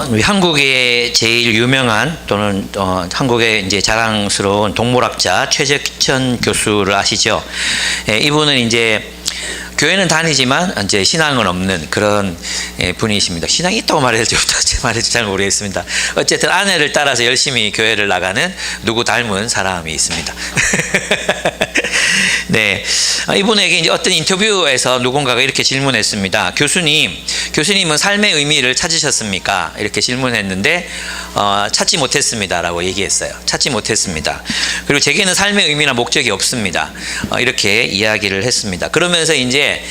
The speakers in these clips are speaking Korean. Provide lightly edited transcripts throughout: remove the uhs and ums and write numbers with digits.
우리 한국의 제일 유명한 또는 한국의 이제 자랑스러운 동물학자 최적천 교수를 아시죠? 예, 이분은 이제 교회는 다니지만 이제 신앙은 없는 그런 분이십니다. 신앙이 있다고 말해야 될지 말할지 잘 모르겠습니다. 어쨌든 아내를 따라서 열심히 교회를 나가는 누구 닮은 사람이 있습니다. 네, 이분에게 이제 어떤 인터뷰에서 누군가가 이렇게 질문했습니다. 교수님은 삶의 의미를 찾으셨습니까? 이렇게 질문했는데 찾지 못했습니다라고 얘기했어요. 찾지 못했습니다. 그리고 제게는 삶의 의미나 목적이 없습니다. 이렇게 이야기를 했습니다. 그러면서 이제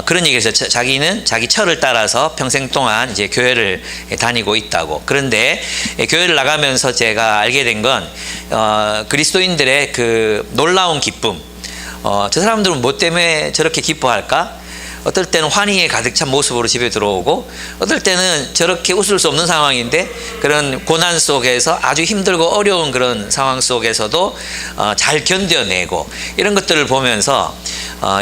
그런 얘기를 했어요. 자기는 자기 철을 따라서 평생 동안 이제 교회를 다니고 있다고. 그런데 교회를 나가면서 제가 알게 된 건 그리스도인들의 그 놀라운 기쁨. 저 사람들은 뭐 때문에 저렇게 기뻐할까? 어떨 때는 환희에 가득 찬 모습으로 집에 들어오고, 어떨 때는 저렇게 웃을 수 없는 상황인데 그런 고난 속에서 아주 힘들고 어려운 그런 상황 속에서도 잘 견뎌내고, 이런 것들을 보면서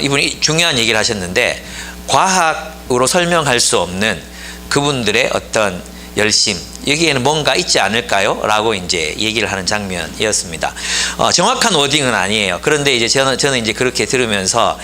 이분이 중요한 얘기를 하셨는데, 과학으로 설명할 수 없는 그분들의 어떤 열심, 여기에는 뭔가 있지 않을까요? 라고 이제 얘기를 하는 장면이었습니다. 정확한 워딩은 아니에요. 그런데 이제 저는 이제 그렇게 들으면서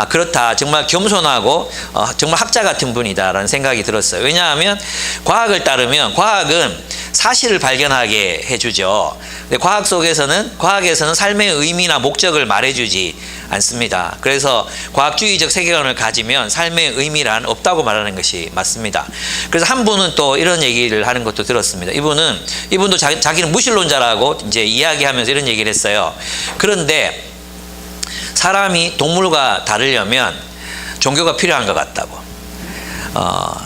그렇다, 정말 겸손하고 정말 학자 같은 분이다라는 생각이 들었어요. 왜냐하면 과학을 따르면 과학은 사실을 발견하게 해주죠. 근데 과학에서는 삶의 의미나 목적을 말해주지 않습니다. 그래서 과학주의적 세계관을 가지면 삶의 의미란 없다고 말하는 것이 맞습니다. 그래서 한 분은 또 이런 얘기를 하는 것도 들었습니다. 이분도 자기는 무신론자라고 이제 이야기하면서 이런 얘기를 했어요. 그런데 사람이 동물과 다르려면 종교가 필요한 것 같다고.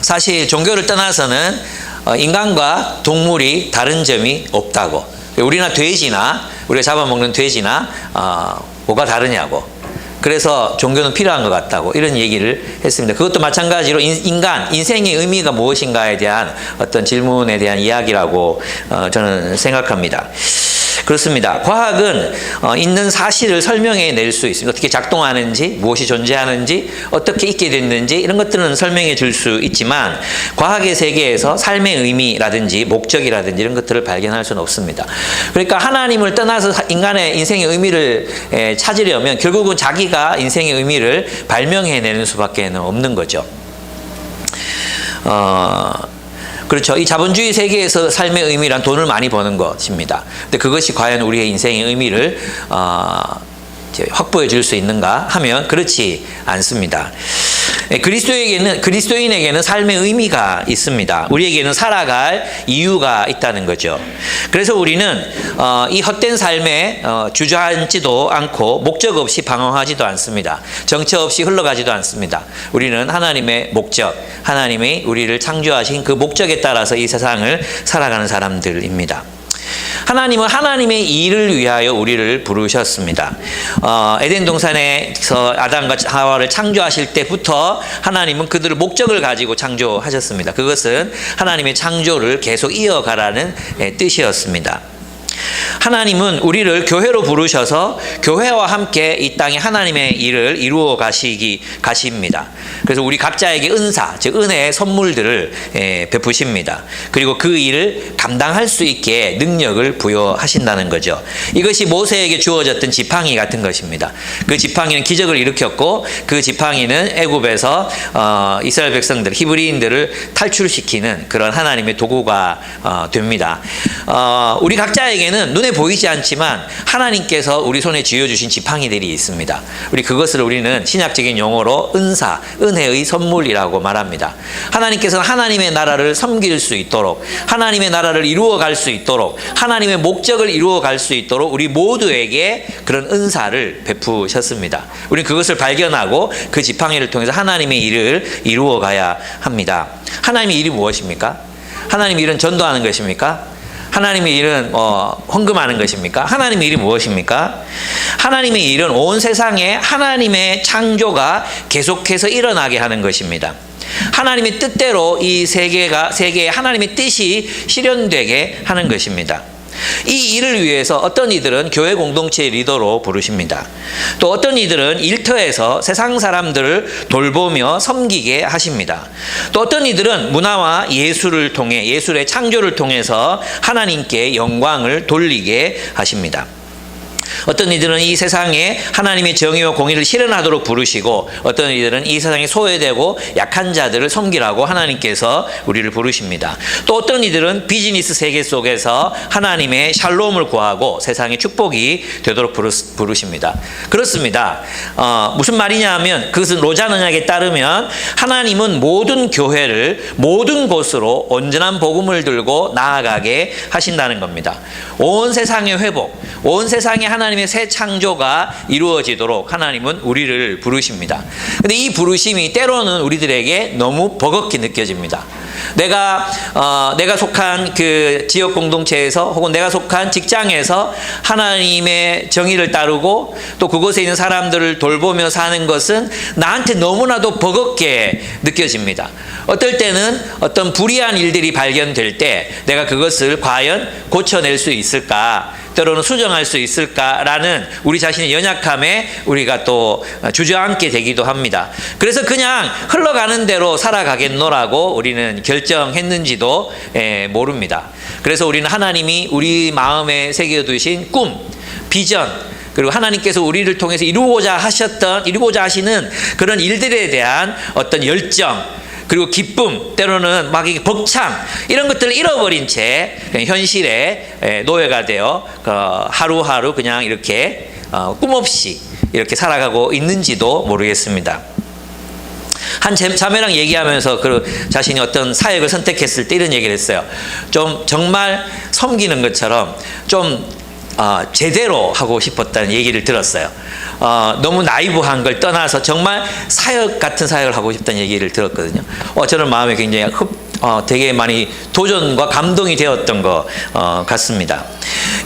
사실 종교를 떠나서는 인간과 동물이 다른 점이 없다고. 우리가 잡아먹는 돼지나 뭐가 다르냐고. 그래서 종교는 필요한 것 같다고, 이런 얘기를 했습니다. 그것도 마찬가지로 인생의 의미가 무엇인가에 대한 어떤 질문에 대한 이야기라고 저는 생각합니다. 그렇습니다. 과학은 있는 사실을 설명해 낼 수 있습니다. 어떻게 작동하는지, 무엇이 존재하는지, 어떻게 있게 됐는지, 이런 것들은 설명해 줄 수 있지만 과학의 세계에서 삶의 의미라든지 목적이라든지 이런 것들을 발견할 수는 없습니다. 그러니까 하나님을 떠나서 인간의 인생의 의미를 찾으려면 결국은 자기가 인생의 의미를 발명해내는 수밖에 없는 거죠. 그렇죠. 이 자본주의 세계에서 삶의 의미란 돈을 많이 버는 것입니다. 근데 그것이 과연 우리의 인생의 의미를 확보해 줄 수 있는가 하면 그렇지 않습니다. 그리스도인에게는 삶의 의미가 있습니다. 우리에게는 살아갈 이유가 있다는 거죠. 그래서 우리는 이 헛된 삶에 주저앉지도 않고 목적 없이 방황하지도 않습니다. 정처 없이 흘러가지도 않습니다. 우리는 하나님의 목적, 하나님이 우리를 창조하신 그 목적에 따라서 이 세상을 살아가는 사람들입니다. 하나님은 하나님의 일을 위하여 우리를 부르셨습니다. 에덴 동산에서 아담과 하와를 창조하실 때부터 하나님은 그들을 목적을 가지고 창조하셨습니다. 그것은 하나님의 창조를 계속 이어가라는 뜻이었습니다. 하나님은 우리를 교회로 부르셔서 교회와 함께 이 땅에 하나님의 일을 이루어 가십니다. 그래서 우리 각자에게 은사, 즉 은혜의 선물들을 베푸십니다. 그리고 그 일을 감당할 수 있게 능력을 부여하신다는 거죠. 이것이 모세에게 주어졌던 지팡이 같은 것입니다. 그 지팡이는 기적을 일으켰고, 그 지팡이는 애굽에서 이스라엘 백성들, 히브리인들을 탈출시키는 그런 하나님의 도구가 됩니다. 우리 각자에게는 눈에 보이지 않지만 하나님께서 우리 손에 쥐어주신 지팡이들이 있습니다. 우리는 신약적인 용어로 은사, 은혜의 선물이라고 말합니다. 하나님께서는 하나님의 나라를 섬길 수 있도록, 하나님의 나라를 이루어갈 수 있도록, 하나님의 목적을 이루어갈 수 있도록 우리 모두에게 그런 은사를 베푸셨습니다. 우리는 그것을 발견하고 그 지팡이를 통해서 하나님의 일을 이루어가야 합니다. 하나님의 일이 무엇입니까? 하나님의 일은 전도하는 것입니까? 하나님의 일은 헌금하는 것입니까? 하나님의 일이 무엇입니까? 하나님의 일은 온 세상에 하나님의 창조가 계속해서 일어나게 하는 것입니다. 하나님의 뜻대로 이 세계에 하나님의 뜻이 실현되게 하는 것입니다. 이 일을 위해서 어떤 이들은 교회 공동체의 리더로 부르십니다. 또 어떤 이들은 일터에서 세상 사람들을 돌보며 섬기게 하십니다. 또 어떤 이들은 문화와 예술을 통해 예술의 창조를 통해서 하나님께 영광을 돌리게 하십니다. 어떤 이들은 이 세상에 하나님의 정의와 공의를 실현하도록 부르시고 어떤 이들은 이 세상에 소외되고 약한 자들을 섬기라고 하나님께서 우리를 부르십니다. 또 어떤 이들은 비즈니스 세계 속에서 하나님의 샬롬을 구하고 세상의 축복이 되도록 부르십니다. 그렇습니다. 무슨 말이냐 하면 그것은 로잔 언약에 따르면 하나님은 모든 교회를 모든 곳으로 온전한 복음을 들고 나아가게 하신다는 겁니다. 온 세상의 회복, 온 세상에 하나님의 새 창조가 이루어지도록 하나님은 우리를 부르십니다. 근데 이 부르심이 때로는 우리들에게 너무 버겁게 느껴집니다. 내가 속한 그 지역 공동체에서 혹은 내가 속한 직장에서 하나님의 정의를 따르고 또 그곳에 있는 사람들을 돌보며 사는 것은 나한테 너무나도 버겁게 느껴집니다. 어떨 때는 어떤 불의한 일들이 발견될 때 내가 그것을 과연 고쳐낼 수 있을까? 때로는 수정할 수 있을까라는 우리 자신의 연약함에 우리가 또 주저앉게 되기도 합니다. 그래서 그냥 흘러가는 대로 살아가겠노라고 우리는 결정했는지도 모릅니다. 그래서 우리는 하나님이 우리 마음에 새겨두신 꿈, 비전, 그리고 하나님께서 우리를 통해서 이루고자 하시는 그런 일들에 대한 어떤 열정, 그리고 기쁨, 때로는 막 벅참 이런 것들을 잃어버린 채 현실에 노예가 되어 하루하루 그냥 이렇게 꿈없이 이렇게 살아가고 있는지도 모르겠습니다. 한 자매랑 얘기하면서 그 자신이 어떤 사역을 선택했을 때 이런 얘기를 했어요. 좀 정말 섬기는 것처럼 좀 제대로 하고 싶었다는 얘기를 들었어요. 너무 나이브한 걸 떠나서 정말 사역 같은 사역을 하고 싶다는 얘기를 들었거든요. 저는 마음에 굉장히 되게 많이 도전과 감동이 되었던 것 같습니다.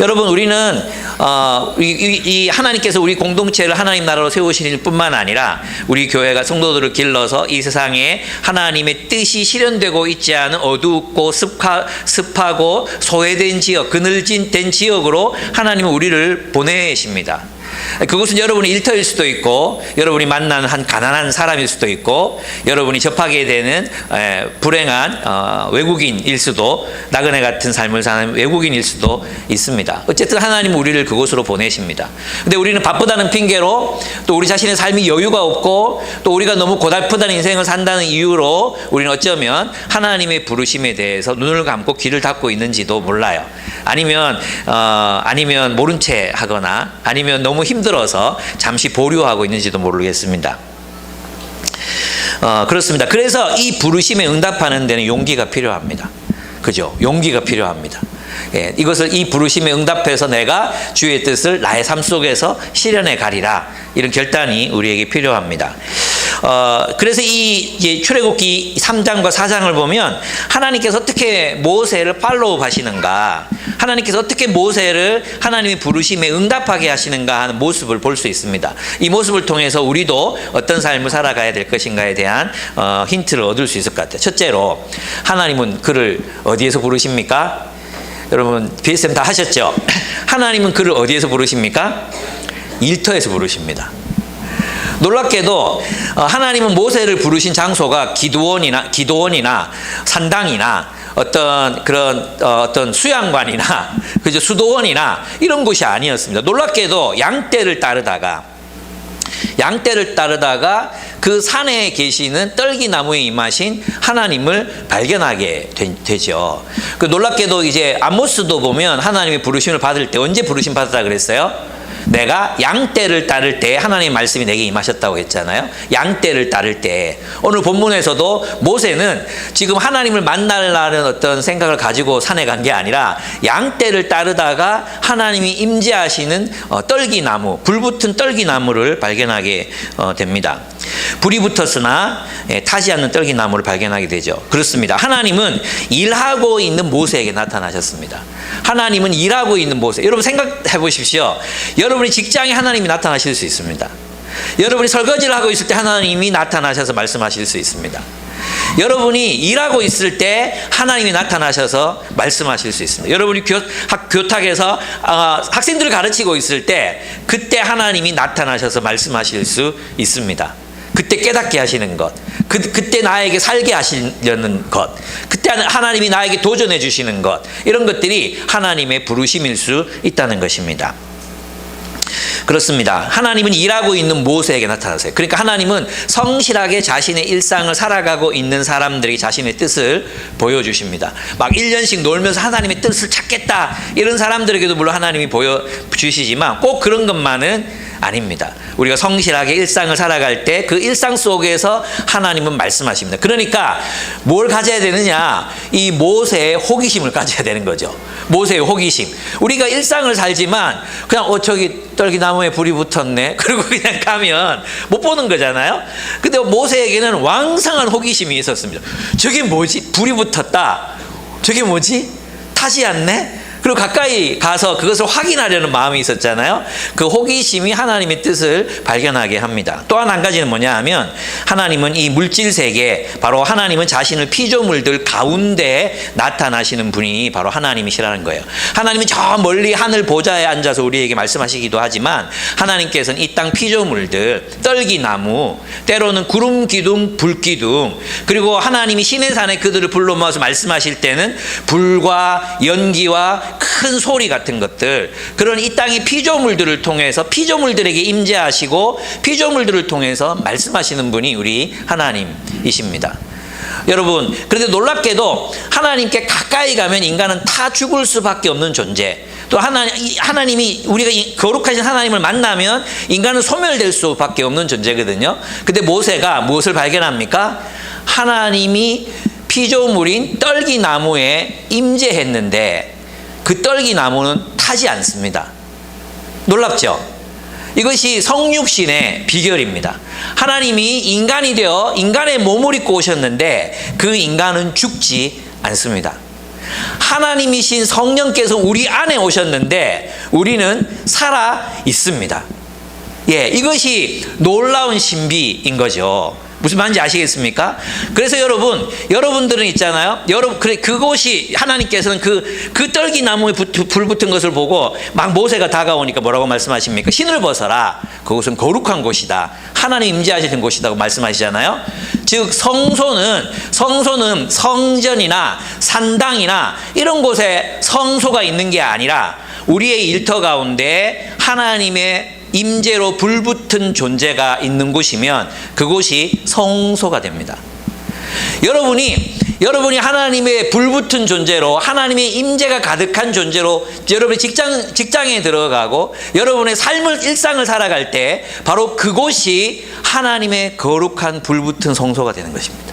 여러분, 우리는 이 하나님께서 우리 공동체를 하나님 나라로 세우실 뿐만 아니라 우리 교회가 성도들을 길러서 이 세상에 하나님의 뜻이 실현되고 있지 않은 어둡고 습하고 소외된 지역, 그늘진 지역으로 하나님은 우리를 보내십니다. 그것은 여러분이 일터일 수도 있고 여러분이 만나는 한 가난한 사람일 수도 있고 여러분이 접하게 되는 불행한 외국인일 수도, 나그네 같은 삶을 사는 외국인일 수도 있습니다. 어쨌든 하나님은 우리를 그곳으로 보내십니다. 근데 우리는 바쁘다는 핑계로 또 우리 자신의 삶이 여유가 없고 또 우리가 너무 고달프다는 인생을 산다는 이유로 우리는 어쩌면 하나님의 부르심에 대해서 눈을 감고 귀를 닫고 있는지도 몰라요. 아니면 모른 채 하거나 아니면 너무 힘들어서 잠시 보류하고 있는지도 모르겠습니다. 그렇습니다. 그래서 이 부르심에 응답하는 데는 용기가 필요합니다. 그죠? 용기가 필요합니다. 이것을 이 부르심에 응답해서 내가 주의 뜻을 나의 삶 속에서 실현해 가리라, 이런 결단이 우리에게 필요합니다. 그래서 이 출애굽기 3장과 4장을 보면 하나님께서 어떻게 모세를 팔로우 하시는가, 하나님께서 어떻게 모세를 하나님의 부르심에 응답하게 하시는가 하는 모습을 볼 수 있습니다. 이 모습을 통해서 우리도 어떤 삶을 살아가야 될 것인가에 대한 힌트를 얻을 수 있을 것 같아요. 첫째로, 하나님은 그를 어디에서 부르십니까? 여러분 BSM 다 하셨죠? 하나님은 그를 어디에서 부르십니까? 일터에서 부르십니다. 놀랍게도 하나님은 모세를 부르신 장소가 기도원이나 산당이나 어떤 수양관이나 그죠, 수도원이나 이런 곳이 아니었습니다. 놀랍게도 양떼를 따르다가 그 산에 계시는 떨기나무에 임하신 하나님을 발견하게 되죠. 그 놀랍게도 이제 아모스도 보면 하나님의 부르심을 받을 때 언제 부르심 받았다 그랬어요? 내가 양떼를 따를 때 하나님의 말씀이 내게 임하셨다고 했잖아요. 양떼를 따를 때. 오늘 본문에서도 모세는 지금 하나님을 만나려는 어떤 생각을 가지고 산에 간 게 아니라 양떼를 따르다가 하나님이 임재하시는 떨기나무, 불붙은 떨기나무를 발견하게 됩니다. 불이 붙었으나 타지 않는 떨기나무를 발견하게 되죠. 그렇습니다. 하나님은 일하고 있는 모세에게 나타나셨습니다. 하나님은 일하고 있는 모세. 여러분 생각해 보십시오. 여러분이 직장에 하나님이 나타나실 수 있습니다. 여러분이 설거지를 하고 있을 때 하나님이 나타나셔서 말씀하실 수 있습니다. 여러분이 일하고 있을 때 하나님이 나타나셔서 말씀하실 수 있습니다. 여러분이 교탁에서 학생들을 가르치고 있을 때 그때 하나님이 나타나셔서 말씀하실 수 있습니다. 그때 깨닫게 하시는 것, 그때 나에게 살게 하시려는 것, 그때 하나님이 나에게 도전해 주시는 것, 이런 것들이 하나님의 부르심일 수 있다는 것입니다. 그렇습니다. 하나님은 일하고 있는 모세에게 나타나세요. 그러니까 하나님은 성실하게 자신의 일상을 살아가고 있는 사람들에게 자신의 뜻을 보여주십니다. 막 1년씩 놀면서 하나님의 뜻을 찾겠다 이런 사람들에게도 물론 하나님이 보여주시지만 꼭 그런 것만은 아닙니다. 우리가 성실하게 일상을 살아갈 때 그 일상 속에서 하나님은 말씀하십니다. 그러니까 뭘 가져야 되느냐? 이 모세의 호기심을 가져야 되는 거죠. 모세의 호기심. 우리가 일상을 살지만 그냥 저기 떨기나무에 불이 붙었네. 그리고 그냥 가면 못 보는 거잖아요. 근데 모세에게는 왕성한 호기심이 있었습니다. 저게 뭐지? 불이 붙었다. 저게 뭐지? 타지 않네? 그리고 가까이 가서 그것을 확인하려는 마음이 있었잖아요. 그 호기심이 하나님의 뜻을 발견하게 합니다. 또 한 가지는 뭐냐 하면 하나님은 이 물질 세계, 바로 하나님은 자신을 피조물들 가운데 나타나시는 분이 바로 하나님이시라는 거예요. 하나님은 저 멀리 하늘 보좌에 앉아서 우리에게 말씀하시기도 하지만 하나님께서는 이 땅 피조물들, 떨기나무, 때로는 구름 기둥, 불 기둥, 그리고 하나님이 시내산에 그들을 불러 모아서 말씀하실 때는 불과 연기와 큰 소리 같은 것들, 그런 이 땅의 피조물들을 통해서 피조물들에게 임재하시고 피조물들을 통해서 말씀하시는 분이 우리 하나님이십니다. 여러분, 그런데 놀랍게도 하나님께 가까이 가면 인간은 다 죽을 수밖에 없는 존재, 또 하나님이 우리가 거룩하신 하나님을 만나면 인간은 소멸될 수밖에 없는 존재거든요. 근데 모세가 무엇을 발견합니까? 하나님이 피조물인 떨기나무에 임재했는데 그 떨기나무는 타지 않습니다. 놀랍죠? 이것이 성육신의 비결입니다. 하나님이 인간이 되어 인간의 몸을 입고 오셨는데 그 인간은 죽지 않습니다. 하나님이신 성령께서 우리 안에 오셨는데 우리는 살아 있습니다. 예, 이것이 놀라운 신비인 거죠. 무슨 말인지 아시겠습니까? 그래서 여러분들은 있잖아요. 그곳이 하나님께서는 그 떨기나무에 불 붙은 것을 보고 막 모세가 다가오니까 뭐라고 말씀하십니까? 신을 벗어라. 그곳은 거룩한 곳이다. 하나님 임재하시는 곳이라고 말씀하시잖아요. 즉 성소는 성전이나 산당이나 이런 곳에 성소가 있는 게 아니라 우리의 일터 가운데 하나님의 임재로 불붙은 존재가 있는 곳이면 그곳이 성소가 됩니다. 여러분이 하나님의 불붙은 존재로, 하나님의 임재가 가득한 존재로 여러분의 직장에 들어가고 여러분의 일상을 살아갈 때 바로 그곳이 하나님의 거룩한 불붙은 성소가 되는 것입니다.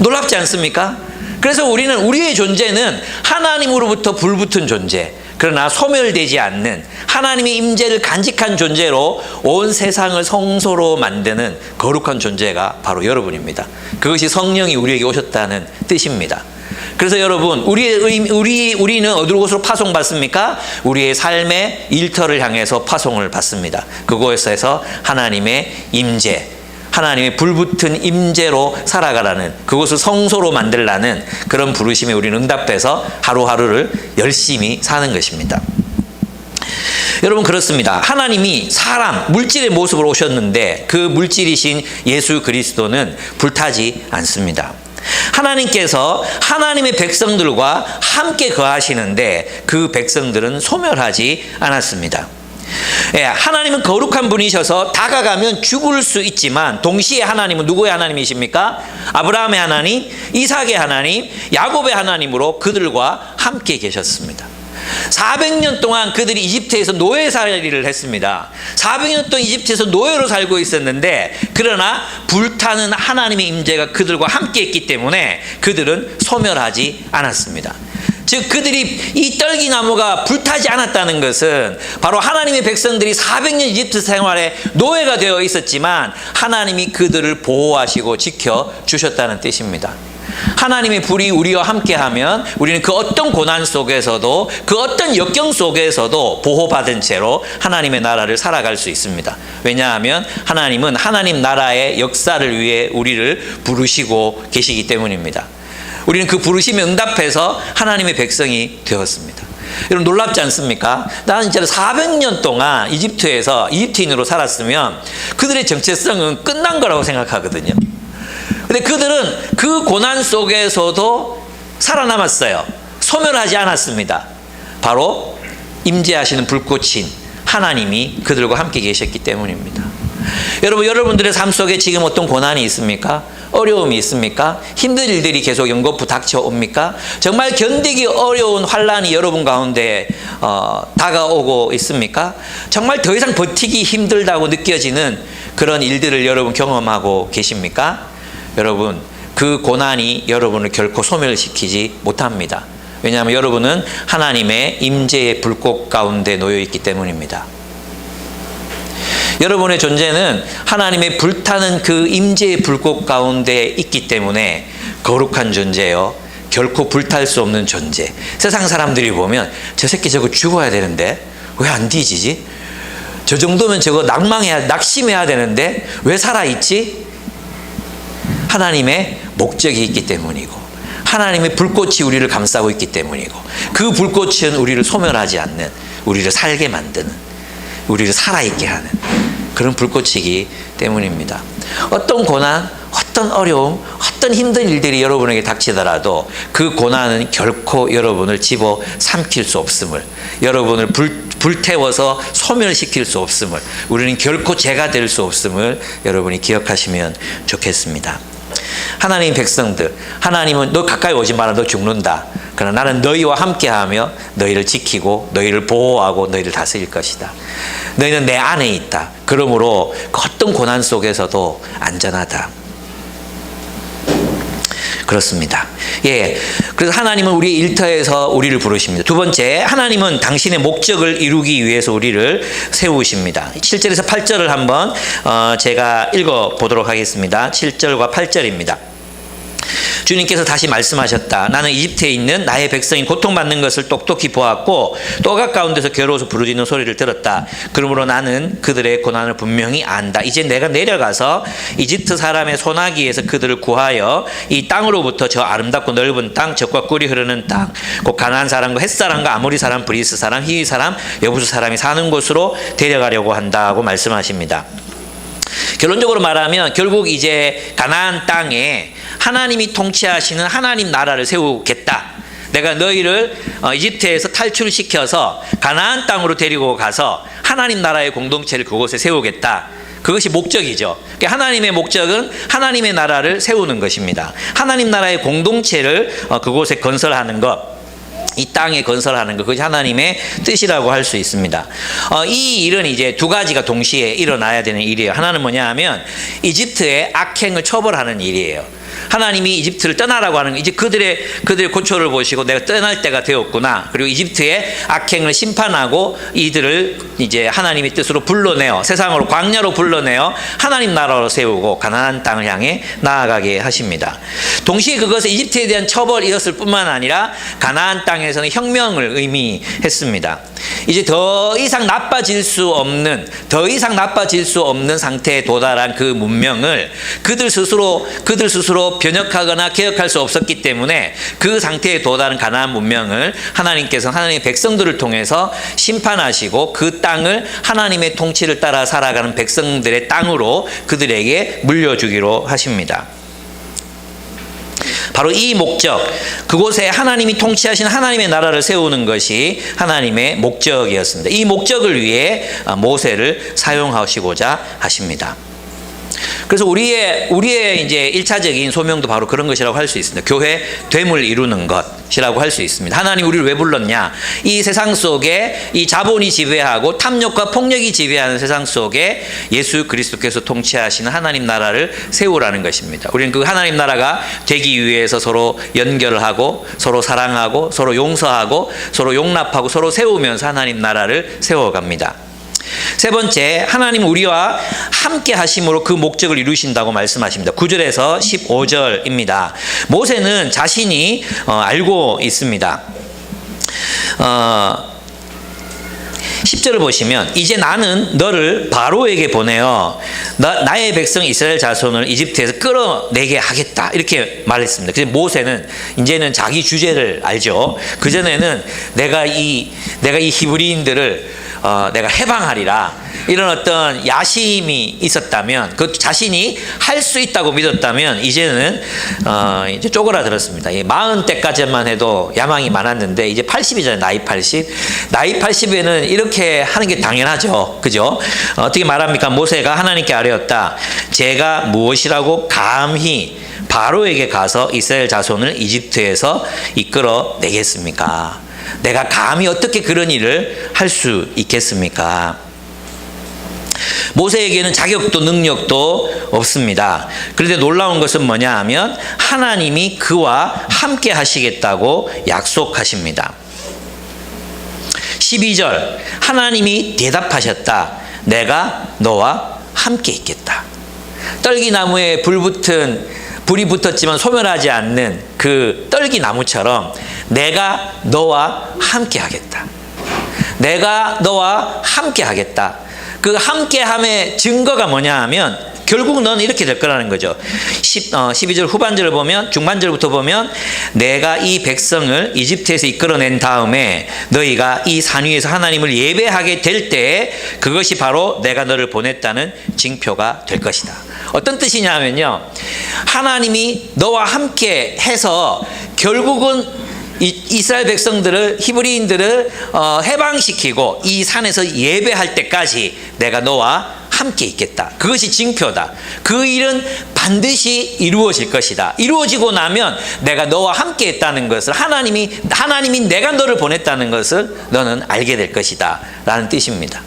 놀랍지 않습니까? 그래서 우리의 존재는 하나님으로부터 불붙은 존재, 그러나 소멸되지 않는 하나님의 임재를 간직한 존재로 온 세상을 성소로 만드는 거룩한 존재가 바로 여러분입니다. 그것이 성령이 우리에게 오셨다는 뜻입니다. 그래서 여러분, 우리는 어디로 곳으로 파송받습니까? 우리의 삶의 일터를 향해서 파송을 받습니다. 그곳에서 하나님의 임재, 하나님의 불붙은 임재로 살아가라는, 그것을 성소로 만들라는 그런 부르심에 우리는 응답해서 하루하루를 열심히 사는 것입니다. 여러분, 그렇습니다. 하나님이 물질의 모습으로 오셨는데 그 물질이신 예수 그리스도는 불타지 않습니다. 하나님께서 하나님의 백성들과 함께 거하시는데 그 백성들은 소멸하지 않았습니다. 예, 하나님은 거룩한 분이셔서 다가가면 죽을 수 있지만 동시에 하나님은 누구의 하나님이십니까? 아브라함의 하나님, 이삭의 하나님, 야곱의 하나님으로 그들과 함께 계셨습니다. 400년 동안 그들이 이집트에서 노예살이를 했습니다. 400년 동안 이집트에서 노예로 살고 있었는데 그러나 불타는 하나님의 임재가 그들과 함께 했기 때문에 그들은 소멸하지 않았습니다. 즉 그들이 이 떨기나무가 불타지 않았다는 것은 바로 하나님의 백성들이 400년 이집트 생활에 노예가 되어 있었지만 하나님이 그들을 보호하시고 지켜주셨다는 뜻입니다. 하나님의 불이 우리와 함께하면 우리는 그 어떤 고난 속에서도 그 어떤 역경 속에서도 보호받은 채로 하나님의 나라를 살아갈 수 있습니다. 왜냐하면 하나님은 하나님 나라의 역사를 위해 우리를 부르시고 계시기 때문입니다. 우리는 그 부르심에 응답해서 하나님의 백성이 되었습니다. 여러분 놀랍지 않습니까? 나는 진짜 400년 동안 이집트에서 이집트인으로 살았으면 그들의 정체성은 끝난 거라고 생각하거든요. 근데 그들은 그 고난 속에서도 살아남았어요. 소멸하지 않았습니다. 바로 임재하시는 불꽃인 하나님이 그들과 함께 계셨기 때문입니다. 여러분, 여러분들의 삶 속에 지금 어떤 고난이 있습니까? 어려움이 있습니까? 힘든 일들이 계속 연거푸 닥쳐옵니까? 정말 견디기 어려운 환난이 여러분 가운데 다가오고 있습니까? 정말 더 이상 버티기 힘들다고 느껴지는 그런 일들을 여러분 경험하고 계십니까? 여러분, 그 고난이 여러분을 결코 소멸시키지 못합니다. 왜냐하면 여러분은 하나님의 임재의 불꽃 가운데 놓여 있기 때문입니다. 여러분의 존재는 하나님의 불타는 그 임재의 불꽃 가운데 있기 때문에 거룩한 존재요, 결코 불탈 수 없는 존재. 세상 사람들이 보면 저 새끼 저거 죽어야 되는데 왜 안 뒤지지? 저 정도면 저거 낙심해야 되는데 왜 살아있지? 하나님의 목적이 있기 때문이고 하나님의 불꽃이 우리를 감싸고 있기 때문이고 그 불꽃은 우리를 소멸하지 않는, 우리를 살게 만드는, 우리를 살아있게 하는 그런 불꽃이기 때문입니다. 어떤 고난, 어떤 어려움, 어떤 힘든 일들이 여러분에게 닥치더라도 그 고난은 결코 여러분을 집어 삼킬 수 없음을, 여러분을 불태워서 소멸시킬 수 없음을, 우리는 결코 죄가 될 수 없음을 여러분이 기억하시면 좋겠습니다. 하나님 백성들, 하나님은 너 가까이 오지 마라, 너 죽는다. 그러나 나는 너희와 함께하며 너희를 지키고 너희를 보호하고 너희를 다스릴 것이다. 너희는 내 안에 있다. 그러므로 어떤 고난 속에서도 안전하다. 그렇습니다. 예. 그래서 하나님은 우리 일터에서 우리를 부르십니다. 두 번째, 하나님은 당신의 목적을 이루기 위해서 우리를 세우십니다. 7절에서 8절을 한번 제가 읽어 보도록 하겠습니다. 7절과 8절입니다. 주님께서 다시 말씀하셨다. 나는 이집트에 있는 나의 백성이 고통받는 것을 똑똑히 보았고 또 가까운 데서 괴로워서 부르짖는 소리를 들었다. 그러므로 나는 그들의 고난을 분명히 안다. 이제 내가 내려가서 이집트 사람의 소나기에서 그들을 구하여 이 땅으로부터 저 아름답고 넓은 땅, 젖과 꿀이 흐르는 땅, 곧 가나안 사람과 헷 사람과 아모리 사람, 브리스 사람, 히위 사람, 여부수 사람이 사는 곳으로 데려가려고 한다고 말씀하십니다. 결론적으로 말하면 결국 이제 가나안 땅에 하나님이 통치하시는 하나님 나라를 세우겠다. 내가 너희를 이집트에서 탈출시켜서 가나안 땅으로 데리고 가서 하나님 나라의 공동체를 그곳에 세우겠다. 그것이 목적이죠. 그러니까 하나님의 목적은 하나님의 나라를 세우는 것입니다. 하나님 나라의 공동체를 그곳에 건설하는 것, 이 땅에 건설하는 것, 그것이 하나님의 뜻이라고 할 수 있습니다. 이 일은 이제 두 가지가 동시에 일어나야 되는 일이에요. 하나는 뭐냐 하면 이집트의 악행을 처벌하는 일이에요. 하나님이 이집트를 떠나라고 하는, 이제 그들의 고초를 보시고 내가 떠날 때가 되었구나. 그리고 이집트의 악행을 심판하고 이들을 이제 하나님의 뜻으로 불러내어 세상으로, 광야로 불러내어 하나님 나라로 세우고 가나안 땅을 향해 나아가게 하십니다. 동시에 그것은 이집트에 대한 처벌이었을 뿐만 아니라 가나안 땅에서는 혁명을 의미했습니다. 이제 더 이상 나빠질 수 없는 상태에 도달한 그 문명을 그들 스스로 변혁하거나 개혁할 수 없었기 때문에 그 상태에 도달한 가나안 문명을 하나님께서 하나님의 백성들을 통해서 심판하시고 그 땅을 하나님의 통치를 따라 살아가는 백성들의 땅으로 그들에게 물려주기로 하십니다. 바로 이 목적, 그곳에 하나님이 통치하시는 하나님의 나라를 세우는 것이 하나님의 목적이었습니다. 이 목적을 위해 모세를 사용하시고자 하십니다. 그래서 우리의 이제 1차적인 소명도 바로 그런 것이라고 할 수 있습니다. 교회 됨을 이루는 것이라고 할 수 있습니다. 하나님 우리를 왜 불렀냐? 이 세상 속에 이 자본이 지배하고 탐욕과 폭력이 지배하는 세상 속에 예수 그리스도께서 통치하시는 하나님 나라를 세우라는 것입니다. 우리는 그 하나님 나라가 되기 위해서 서로 연결을 하고 서로 사랑하고 서로 용서하고 서로 용납하고 서로 세우면서 하나님 나라를 세워갑니다. 세 번째, 하나님 우리와 함께 하심으로 그 목적을 이루신다고 말씀하십니다. 9절에서 15절입니다. 모세는 자신이 알고 있습니다. 10절을 보시면 이제 나는 너를 바로에게 보내어 나의 백성 이스라엘 자손을 이집트에서 끌어내게 하겠다 이렇게 말했습니다. 그래서 모세는 이제는 자기 주제를 알죠. 그전에는 내가 이 히브리인들을 내가 해방하리라 이런 어떤 야심이 있었다면 그 자신이 할 수 있다고 믿었다면 이제는 이제 쪼그라들었습니다. 40대까지만 해도 야망이 많았는데 이제 80이잖아요. 나이 80. 나이 80에는 이렇게 하는 게 당연하죠. 그죠? 어떻게 말합니까? 모세가 하나님께 아뢰었다. 제가 무엇이라고 감히 바로에게 가서 이스라엘 자손을 이집트에서 이끌어 내겠습니까? 내가 감히 어떻게 그런 일을 할 수 있겠습니까? 모세에게는 자격도 능력도 없습니다. 그런데 놀라운 것은 뭐냐 하면 하나님이 그와 함께 하시겠다고 약속하십니다. 12절, 하나님이 대답하셨다. 내가 너와 함께 있겠다. 떨기나무에 불이 붙었지만 소멸하지 않는 그 떨기나무처럼 내가 너와 함께 하겠다. 내가 너와 함께 하겠다. 그 함께함의 증거가 뭐냐 하면 결국 넌 이렇게 될 거라는 거죠. 12절 후반절을 보면 중반절부터 보면 내가 이 백성을 이집트에서 이끌어낸 다음에 너희가 이 산 위에서 하나님을 예배하게 될 때 그것이 바로 내가 너를 보냈다는 징표가 될 것이다. 어떤 뜻이냐면요. 하나님이 너와 함께 해서 결국은 이스라엘 백성들을 히브리인들을 해방시키고 이 산에서 예배할 때까지 내가 너와 함께 있겠다. 그것이 징표다. 그 일은 반드시 이루어질 것이다. 이루어지고 나면 내가 너와 함께 했다는 것을 하나님이 내가 너를 보냈다는 것을 너는 알게 될 것이다 라는 뜻입니다.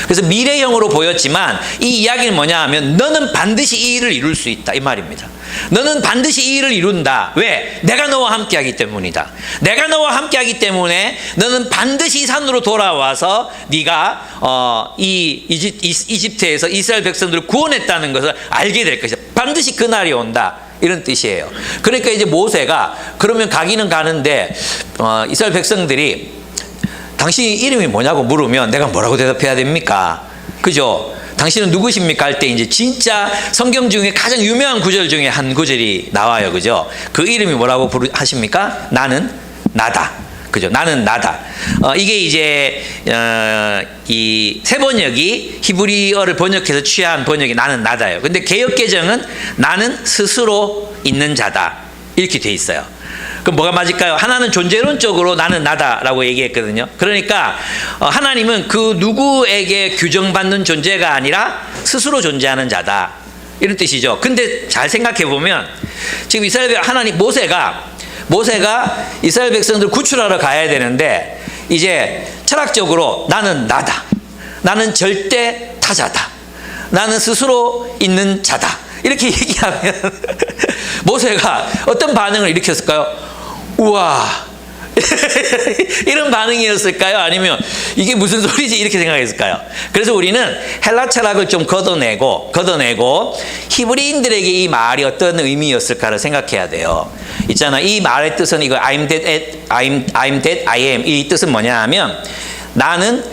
그래서 미래형으로 보였지만 이 이야기는 뭐냐 하면 너는 반드시 이 일을 이룰 수 있다 이 말입니다. 너는 반드시 이 일을 이룬다. 왜? 내가 너와 함께 하기 때문이다. 내가 너와 함께 하기 때문에 너는 반드시 이 산으로 돌아와서 네가 이집트에서 이스라엘 백성들을 구원했다는 것을 알게 될 것이다. 반드시 그날이 온다. 이런 뜻이에요. 그러니까 이제 모세가 그러면 가기는 가는데 이스라엘 백성들이 당신 이름이 뭐냐고 물으면 내가 뭐라고 대답해야 됩니까? 그죠? 당신은 누구십니까? 할 때 이제 진짜 성경 중에 가장 유명한 구절 중에 한 구절이 나와요. 그죠? 그 이름이 뭐라고 하십니까? 나는 나다. 그죠? 나는 나다. 이게 이제 이 새 번역이 히브리어를 번역해서 취한 번역이 나는 나다예요. 근데 개역 개정은 나는 스스로 있는 자다. 이렇게 돼 있어요. 그럼 뭐가 맞을까요? 하나는 존재론적으로 나는 나다라고 얘기했거든요. 그러니까 하나님은 그 누구에게 규정받는 존재가 아니라 스스로 존재하는 자다. 이런 뜻이죠. 근데 잘 생각해 보면 지금 모세가 이스라엘 백성들 구출하러 가야 되는데 이제 철학적으로 나는 나다. 나는 절대 타자다. 나는 스스로 있는 자다. 이렇게 얘기하면 모세가 어떤 반응을 일으켰을까요? 우와 이런 반응이었을까요? 아니면 이게 무슨 소리지? 이렇게 생각했을까요? 그래서 우리는 헬라 철학을 좀 걷어내고 히브리인들에게 이 말이 어떤 의미였을까를 생각해야 돼요. 있잖아. 이 말의 뜻은 이거 I'm that I am. 이 뜻은 뭐냐 하면 나는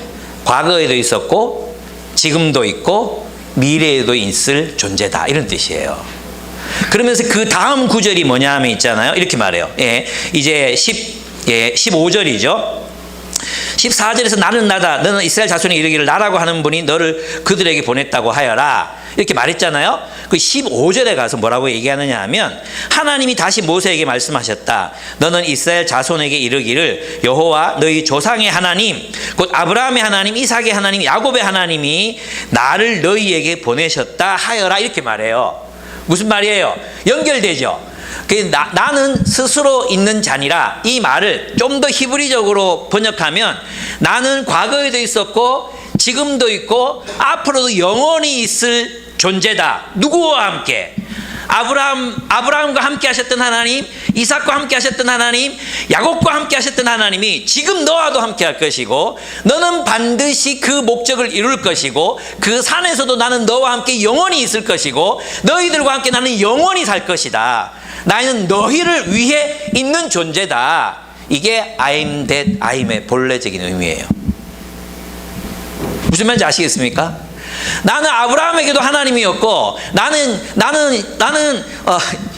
과거에도 있었고 지금도 있고 미래에도 있을 존재다. 이런 뜻이에요. 그러면서 그 다음 구절이 뭐냐 하면 있잖아요. 이렇게 말해요. 이제 15절이죠. 14절에서 나는 나다. 너는 이스라엘 자손이 이르기를 나라고 하는 분이 너를 그들에게 보냈다고 하여라. 이렇게 말했잖아요. 그 15절에 가서 뭐라고 얘기하느냐 하면 하나님이 다시 모세에게 말씀하셨다. 너는 이스라엘 자손에게 이르기를 여호와 너희 조상의 하나님 곧 아브라함의 하나님 이삭의 하나님 야곱의 하나님이 나를 너희에게 보내셨다 하여라. 이렇게 말해요. 무슨 말이에요? 연결되죠. 나는 스스로 있는 자니라. 이 말을 좀 더 히브리적으로 번역하면 나는 과거에도 있었고 지금도 있고 앞으로도 영원히 있을 존재다. 누구와 함께? 아브라함과 함께 하셨던 하나님, 이삭과 함께 하셨던 하나님, 야곱과 함께 하셨던 하나님이 지금 너와도 함께 할 것이고, 너는 반드시 그 목적을 이룰 것이고, 그 산에서도 나는 너와 함께 영원히 있을 것이고, 너희들과 함께 나는 영원히 살 것이다. 나는 너희를 위해 있는 존재다. 이게 I am that I am의 본래적인 의미예요. 무슨 말인지 아시겠습니까? 나는 아브라함에게도 하나님이었고, 나는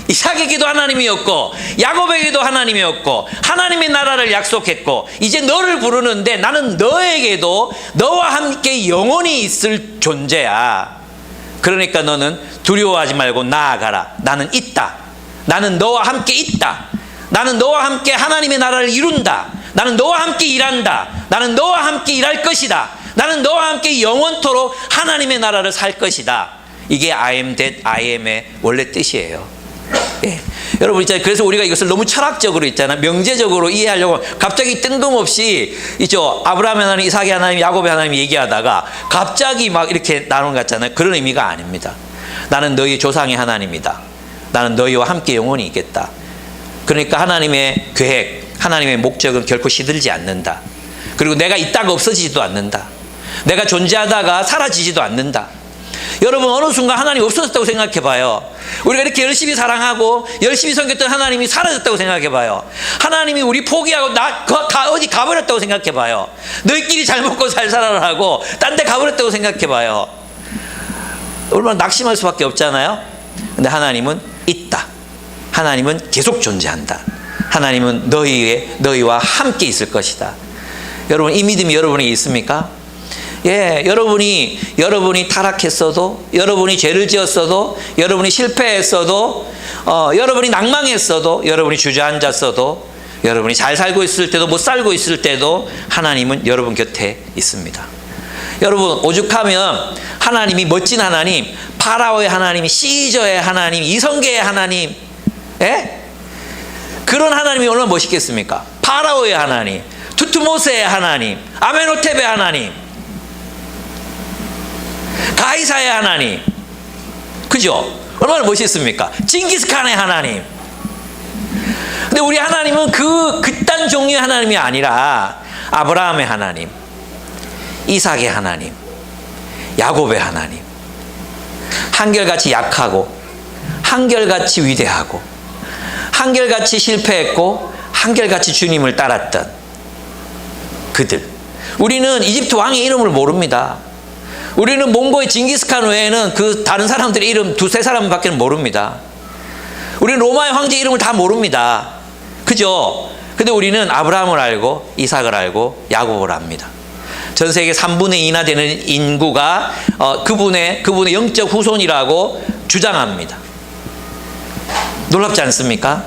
이삭에게도 하나님이었고, 야곱에게도 하나님이었고, 하나님의 나라를 약속했고, 이제 너를 부르는데 나는 너에게도 너와 함께 영원히 있을 존재야. 그러니까 너는 두려워하지 말고 나아가라. 나는 있다. 나는 너와 함께 있다. 나는 너와 함께 하나님의 나라를 이룬다. 나는 너와 함께 일한다. 나는 너와 함께 일할 것이다. 나는 너와 함께 영원토록 하나님의 나라를 살 것이다. 이게 I am that I am의 원래 뜻이에요. 예. 여러분 있잖아요. 그래서 우리가 이것을 너무 철학적으로 있잖아요. 명제적으로 이해하려고 갑자기 뜬금없이 있죠. 아브라함의 하나님, 이삭의 하나님, 야곱의 하나님 얘기하다가 갑자기 막 이렇게 나누는 것 같잖아요. 그런 의미가 아닙니다. 나는 너희 조상의 하나님이다. 나는 너희와 함께 영원히 있겠다. 그러니까 하나님의 계획, 하나님의 목적은 결코 시들지 않는다. 그리고 내가 있다가 없어지지도 않는다. 내가 존재하다가 사라지지도 않는다. 여러분 어느 순간 하나님이 없어졌다고 생각해 봐요. 우리가 이렇게 열심히 사랑하고 열심히 섬겼던 하나님이 사라졌다고 생각해 봐요. 하나님이 우리 포기하고 어디 가버렸다고 생각해 봐요. 너희끼리 잘 먹고 잘 살아라 하고 딴 데 가버렸다고 생각해 봐요. 얼마나 낙심할 수밖에 없잖아요. 근데 하나님은 있다. 하나님은 계속 존재한다. 하나님은 너희와 함께 있을 것이다. 여러분 이 믿음이 여러분에게 있습니까? 예, 여러분이 타락했어도, 여러분이 죄를 지었어도, 여러분이 실패했어도, 여러분이 낭망했어도, 여러분이 주저앉았어도, 여러분이 잘 살고 있을 때도 못 살고 있을 때도 하나님은 여러분 곁에 있습니다. 여러분 오죽하면 하나님이 멋진 하나님, 파라오의 하나님, 시저의 하나님, 이성계의 하나님, 예? 그런 하나님이 얼마나 멋있겠습니까? 파라오의 하나님, 투투모세의 하나님, 아멘호텝의 하나님, 가이사의 하나님, 그죠? 얼마나 멋있습니까? 징기스칸의 하나님. 근데 우리 하나님은 그딴 종류의 하나님이 아니라 아브라함의 하나님, 이삭의 하나님, 야곱의 하나님, 한결같이 약하고 한결같이 위대하고 한결같이 실패했고 한결같이 주님을 따랐던 그들. 우리는 이집트 왕의 이름을 모릅니다. 우리는 몽고의 징기스칸 외에는 그 다른 사람들의 이름 두세 사람밖에 모릅니다. 우리는 로마의 황제 이름을 다 모릅니다. 그죠? 근데 우리는 아브라함을 알고 이삭을 알고 야곱을 압니다. 전 세계 3분의 2나 되는 인구가 그분의 영적 후손이라고 주장합니다. 놀랍지 않습니까?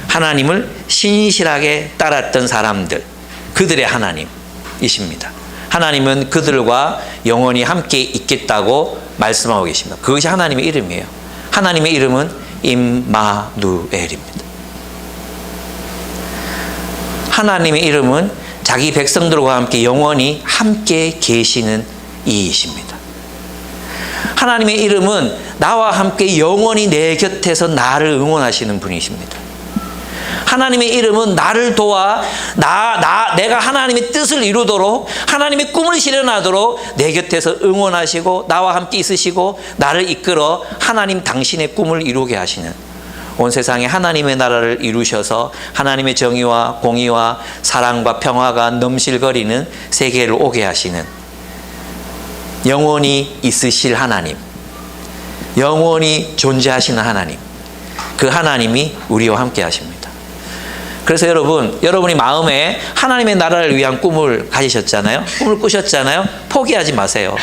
하나님을 신실하게 따랐던 사람들, 그들의 하나님이십니다. 하나님은 그들과 영원히 함께 있겠다고 말씀하고 계십니다. 그것이 하나님의 이름이에요. 하나님의 이름은 임마누엘입니다. 하나님의 이름은 자기 백성들과 함께 영원히 함께 계시는 이이십니다. 하나님의 이름은 나와 함께 영원히 내 곁에서 나를 응원하시는 분이십니다. 하나님의 이름은 나를 도와 내가 하나님의 뜻을 이루도록, 하나님의 꿈을 실현하도록 내 곁에서 응원하시고 나와 함께 있으시고 나를 이끌어 하나님 당신의 꿈을 이루게 하시는, 온 세상에 하나님의 나라를 이루셔서 하나님의 정의와 공의와 사랑과 평화가 넘실거리는 세계를 오게 하시는 영원히 있으실 하나님, 영원히 존재하시는 하나님, 그 하나님이 우리와 함께 하십니다. 그래서 여러분이 마음에 하나님의 나라를 위한 꿈을 가지셨잖아요. 꿈을 꾸셨잖아요. 포기하지 마세요.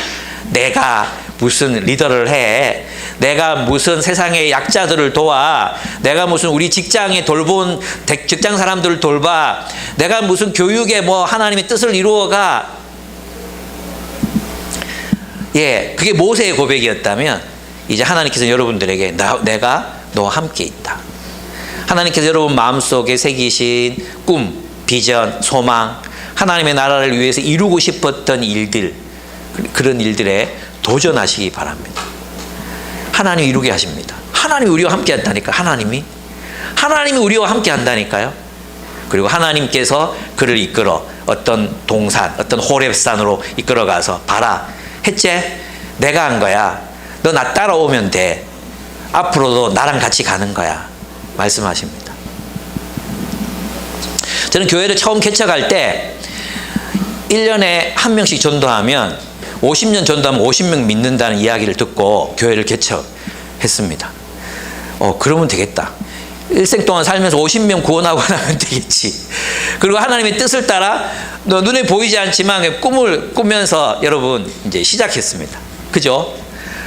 내가 무슨 리더를 해, 내가 무슨 세상의 약자들을 도와, 내가 무슨 우리 직장에 돌본 직장 사람들을 돌봐, 내가 무슨 교육에 하나님의 뜻을 이루어가. 예, 그게 모세의 고백이었다면 이제 하나님께서 여러분들에게 내가 너와 함께 있다. 하나님께서 여러분 마음속에 새기신 꿈, 비전, 소망, 하나님의 나라를 위해서 이루고 싶었던 일들, 그런 일들에 도전하시기 바랍니다. 하나님이 이루게 하십니다. 하나님이 우리와 함께 한다니까. 하나님이 우리와 함께 한다니까요. 그리고 하나님께서 그를 이끌어 어떤 동산, 어떤 호렙산으로 이끌어가서 봐라, 햇째, 내가 한 거야. 너 나 따라오면 돼. 앞으로도 나랑 같이 가는 거야. 말씀하십니다. 저는 교회를 처음 개척할 때 1년에 한 명씩 전도하면 50년 전도하면 50명 믿는다는 이야기를 듣고 교회를 개척했습니다. 그러면 되겠다. 일생 동안 살면서 50명 구원하고 나면 되겠지. 그리고 하나님의 뜻을 따라 눈에 보이지 않지만 꿈을 꾸면서 여러분 이제 시작했습니다. 그죠?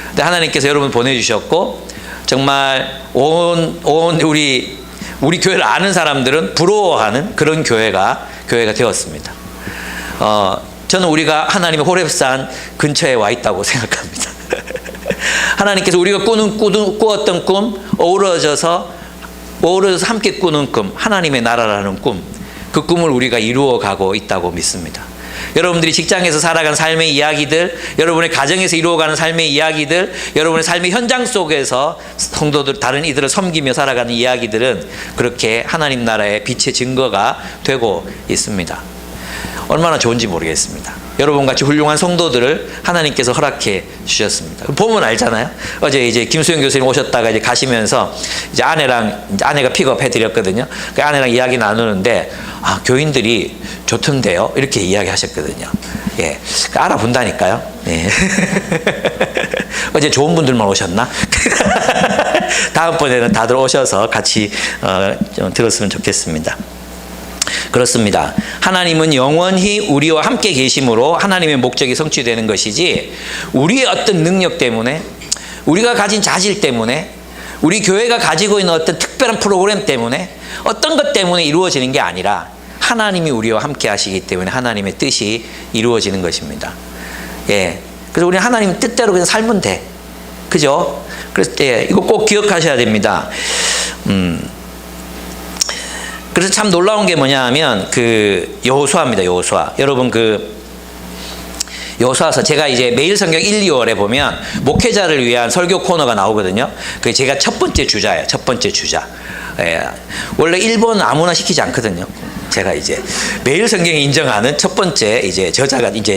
근데 하나님께서 여러분 보내주셨고, 정말 온 우리 교회를 아는 사람들은 부러워하는 그런 교회가 되었습니다. 저는 우리가 하나님의 호렙산 근처에 와 있다고 생각합니다. 하나님께서 우리가 꾸었던 꿈, 어우러져서 함께 꾸는 꿈, 하나님의 나라라는 꿈, 그 꿈을 우리가 이루어가고 있다고 믿습니다. 여러분들이 직장에서 살아가는 삶의 이야기들, 여러분의 가정에서 이루어가는 삶의 이야기들, 여러분의 삶의 현장 속에서 성도들, 다른 이들을 섬기며 살아가는 이야기들은 그렇게 하나님 나라의 빛의 증거가 되고 있습니다. 얼마나 좋은지 모르겠습니다. 여러분같이 훌륭한 성도들을 하나님께서 허락해 주셨습니다. 보면 알잖아요. 어제 이제 김수영 교수님 오셨다가 이제 가시면서 이제 아내가 픽업해 드렸거든요. 그 아내랑 이야기 나누는데, 교인들이 좋던데요, 이렇게 이야기하셨거든요. 예, 알아본다니까요. 예. 어제 좋은 분들만 오셨나? 다음번에는 다들 오셔서 같이 좀 들었으면 좋겠습니다. 그렇습니다. 하나님은 영원히 우리와 함께 계심으로 하나님의 목적이 성취되는 것이지, 우리의 어떤 능력 때문에, 우리가 가진 자질 때문에, 우리 교회가 가지고 있는 어떤 특별한 프로그램 때문에, 어떤 것 때문에 이루어지는 게 아니라 하나님이 우리와 함께 하시기 때문에 하나님의 뜻이 이루어지는 것입니다. 예. 그래서 우리는 하나님 뜻대로 그냥 살면 돼. 그죠? 그래서 이거 꼭 기억하셔야 됩니다. 그래서 참 놀라운 게 뭐냐 하면 여호수아입니다. 여호수아. 여러분 여호수아서 제가 이제 매일 성경 1, 2월에 보면 목회자를 위한 설교 코너가 나오거든요. 그게 제가 첫 번째 주자예요. 첫 번째 주자. 예. 원래 1번 아무나 시키지 않거든요. 제가 이제 매일 성경이 인정하는 첫 번째 이제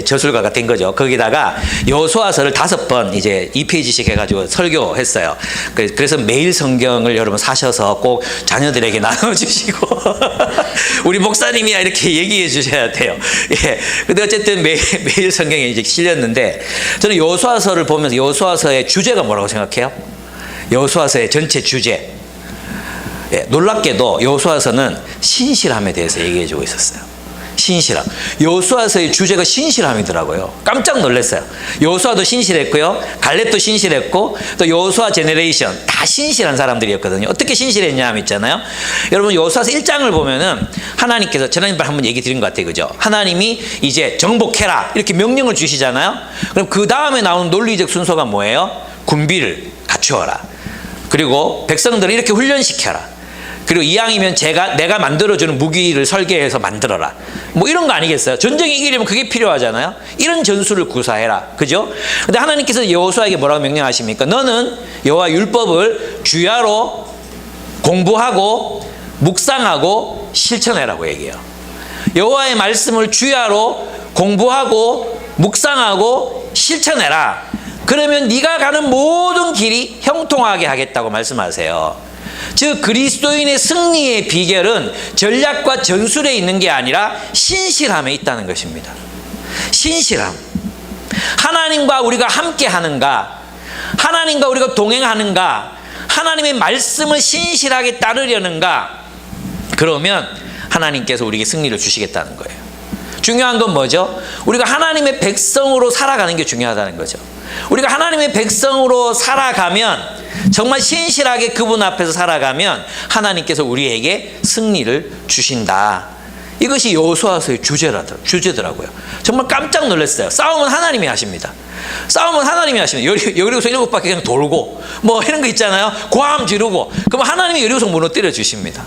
저술가가 된 거죠. 거기다가 여호수아서를 5번 이제 2페이지씩 해가지고 설교했어요. 그래서 매일 성경을 여러분 사셔서 꼭 자녀들에게 나눠주시고 우리 목사님이야 이렇게 얘기해 주셔야 돼요. 예. 근데 어쨌든 매일 성경에 이제 실렸는데, 저는 여호수아서를 보면서 여호수아서의 주제가 뭐라고 생각해요? 여호수아서의 전체 주제. 예, 놀랍게도 여호수아서는 신실함에 대해서 얘기해주고 있었어요. 신실함. 여호수아서의 주제가 신실함이더라고요. 깜짝 놀랐어요. 여호수아도 신실했고요, 갈렙도 신실했고, 또 여호수아 제너레이션 다 신실한 사람들이었거든요. 어떻게 신실했냐 하면 있잖아요. 여러분 여호수아서 1장을 보면은 하나님께서, 지난번에 한번 얘기 드린 것 같아요. 그죠? 하나님이 이제 정복해라 이렇게 명령을 주시잖아요. 그럼 그 다음에 나오는 논리적 순서가 뭐예요? 군비를 갖추어라. 그리고 백성들을 이렇게 훈련시켜라. 그리고 이왕이면 내가 만들어주는 무기를 설계해서 만들어라. 뭐 이런 거 아니겠어요? 전쟁이 이기려면 그게 필요하잖아요. 이런 전술을 구사해라. 그죠? 근데 하나님께서 여호수아에게 뭐라고 명령하십니까? 너는 여호와 율법을 주야로 공부하고 묵상하고 실천해라고 얘기해요. 여호와의 말씀을 주야로 공부하고 묵상하고 실천해라. 그러면 네가 가는 모든 길이 형통하게 하겠다고 말씀하세요. 즉 그리스도인의 승리의 비결은 전략과 전술에 있는 게 아니라 신실함에 있다는 것입니다. 신실함. 하나님과 우리가 함께 하는가, 하나님과 우리가 동행하는가, 하나님의 말씀을 신실하게 따르려는가, 그러면 하나님께서 우리에게 승리를 주시겠다는 거예요. 중요한 건 뭐죠? 우리가 하나님의 백성으로 살아가는 게 중요하다는 거죠. 우리가 하나님의 백성으로 살아가면, 정말 신실하게 그분 앞에서 살아가면 하나님께서 우리에게 승리를 주신다. 이것이 여호수아서의 주제더라고요. 정말 깜짝 놀랐어요. 싸움은 하나님이 하십니다. 싸움은 하나님이 하십니다. 여리고성 7바퀴 그냥 돌고 뭐 이런 거 있잖아요. 고함 지르고, 그럼 하나님이 여리고성 무너뜨려 주십니다.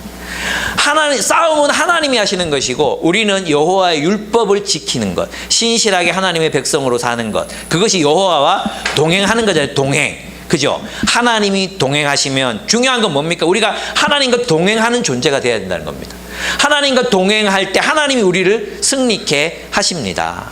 싸움은 하나님이 하시는 것이고, 우리는 여호와의 율법을 지키는 것, 신실하게 하나님의 백성으로 사는 것, 그것이 여호와와 동행하는 거잖아요. 동행. 그죠? 하나님이 동행하시면 중요한 건 뭡니까? 우리가 하나님과 동행하는 존재가 되어야 된다는 겁니다. 하나님과 동행할 때 하나님이 우리를 승리케 하십니다.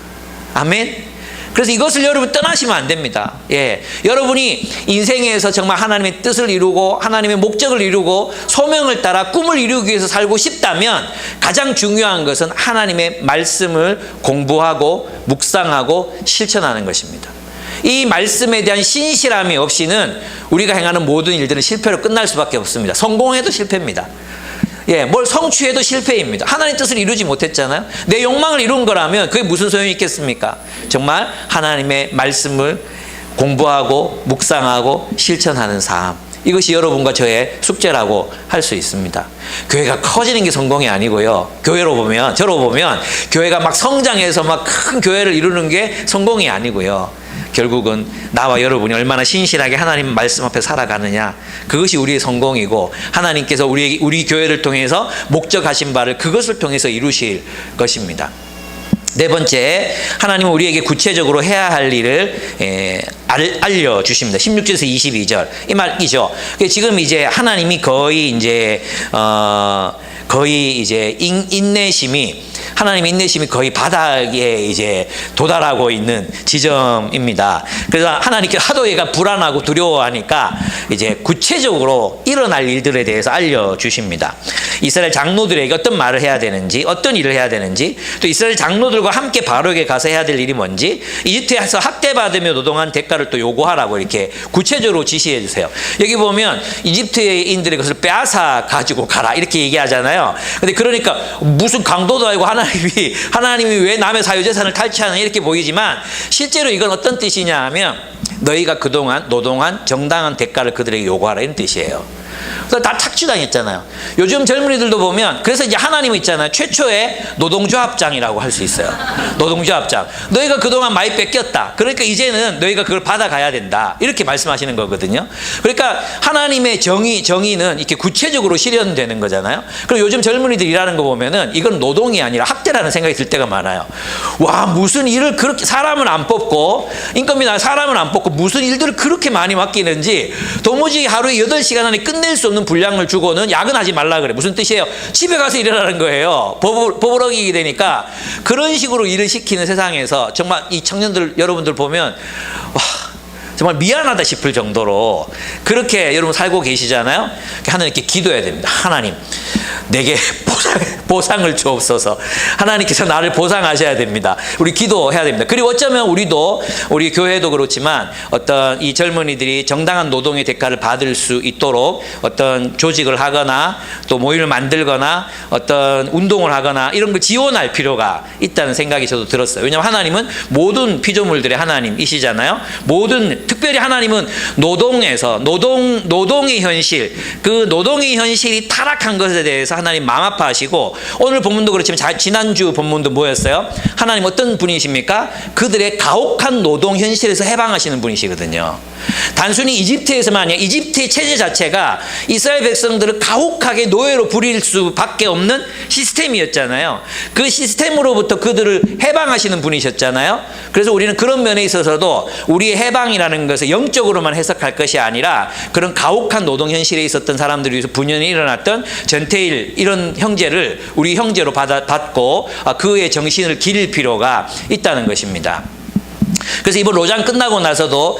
아멘. 그래서 이것을 여러분 떠나시면 안 됩니다. 예, 여러분이 인생에서 정말 하나님의 뜻을 이루고 하나님의 목적을 이루고 소명을 따라 꿈을 이루기 위해서 살고 싶다면 가장 중요한 것은 하나님의 말씀을 공부하고 묵상하고 실천하는 것입니다. 이 말씀에 대한 신실함이 없이는 우리가 행하는 모든 일들은 실패로 끝날 수밖에 없습니다. 성공해도 실패입니다. 예, 뭘 성취해도 실패입니다. 하나님 뜻을 이루지 못했잖아요. 내 욕망을 이룬 거라면 그게 무슨 소용이 있겠습니까? 정말 하나님의 말씀을 공부하고 묵상하고 실천하는 삶, 이것이 여러분과 저의 숙제라고 할 수 있습니다. 교회가 커지는 게 성공이 아니고요. 저로 보면 교회가 막 성장해서 막 큰 교회를 이루는 게 성공이 아니고요. 결국은 나와 여러분이 얼마나 신실하게 하나님 말씀 앞에 살아가느냐, 그것이 우리의 성공이고 하나님께서 우리 교회를 통해서 목적하신 바를 그것을 통해서 이루실 것입니다. 네 번째, 하나님은 우리에게 구체적으로 해야 할 일을 알려주십니다. 16절에서 22절 이 말이죠. 지금 이제 하나님이 거의 이제 하나님의 인내심이 거의 바닥에 이제 도달하고 있는 지점입니다. 그래서 하나님께 하도 얘가 불안하고 두려워하니까 이제 구체적으로 일어날 일들에 대해서 알려주십니다. 이스라엘 장로들에게 어떤 말을 해야 되는지, 어떤 일을 해야 되는지, 또 이스라엘 장로들과 함께 바로에게 가서 해야 될 일이 뭔지, 이집트에서 학대받으며 노동한 대가를 또 요구하라고 이렇게 구체적으로 지시해 주세요. 여기 보면 이집트인들의 것을 빼앗아 가지고 가라 이렇게 얘기하잖아요. 근데 그러니까 무슨 강도도 아니고 하나님이 왜 남의 사유재산을 탈취하느냐 이렇게 보이지만 실제로 이건 어떤 뜻이냐 하면 너희가 그동안 노동한 정당한 대가를 그들에게 요구하라 이런 뜻이에요. 그래서 다 착취당했잖아요. 요즘 젊은이들도 보면, 그래서 이제 하나님은 있잖아요. 최초의 노동조합장이라고 할 수 있어요. 노동조합장. 너희가 그동안 많이 뺏겼다. 그러니까 이제는 너희가 그걸 받아가야 된다. 이렇게 말씀하시는 거거든요. 그러니까 하나님의 정의는 이렇게 구체적으로 실현되는 거잖아요. 그리고 요즘 젊은이들 일하는 거 보면은 이건 노동이 아니라 학대라는 생각이 들 때가 많아요. 와, 무슨 일을 그렇게 사람을 안 뽑고, 인건비 나 사람을 안 뽑고 무슨 일들을 그렇게 많이 맡기는지 도무지 하루에 8시간 안에 끝낼 수 없는 분량을 주고는 야근하지 말라 그래. 무슨 뜻이에요? 집에 가서 일하라는 거예요. 법을 어기게 되니까 그런 식으로 일을 시키는 세상에서 정말 이 청년들 여러분들 보면 와, 정말 미안하다 싶을 정도로 그렇게 여러분 살고 계시잖아요. 하나님께 기도해야 됩니다. 하나님, 내게 보상을 주옵소서. 하나님께서 나를 보상하셔야 됩니다. 우리 기도해야 됩니다. 그리고 어쩌면 우리 교회도 그렇지만 어떤 이 젊은이들이 정당한 노동의 대가를 받을 수 있도록 어떤 조직을 하거나 또 모임을 만들거나 어떤 운동을 하거나 이런 걸 지원할 필요가 있다는 생각이 저도 들었어요. 왜냐하면 하나님은 모든 피조물들의 하나님이시잖아요. 특별히 하나님은 노동의 현실, 그 노동의 현실이 타락한 것에 대해서 하나님 마음 아파하시고, 오늘 본문도 그렇지만 지난주 본문도 뭐였어요? 하나님 어떤 분이십니까? 그들의 가혹한 노동 현실에서 해방하시는 분이시거든요. 단순히 이집트에서만 아니라 이집트의 체제 자체가 이스라엘 백성들을 가혹하게 노예로 부릴 수밖에 없는 시스템이었잖아요. 그 시스템으로부터 그들을 해방하시는 분이셨잖아요. 그래서 우리는 그런 면에 있어서도 우리의 해방이라는 것을 영적으로만 해석할 것이 아니라 그런 가혹한 노동 현실에 있었던 사람들을 위해서 분연히 일어났던 전태일 이런 형제를 우리 형제로 받고 그의 정신을 기릴 필요가 있다는 것입니다. 그래서 이번 로잔 끝나고 나서도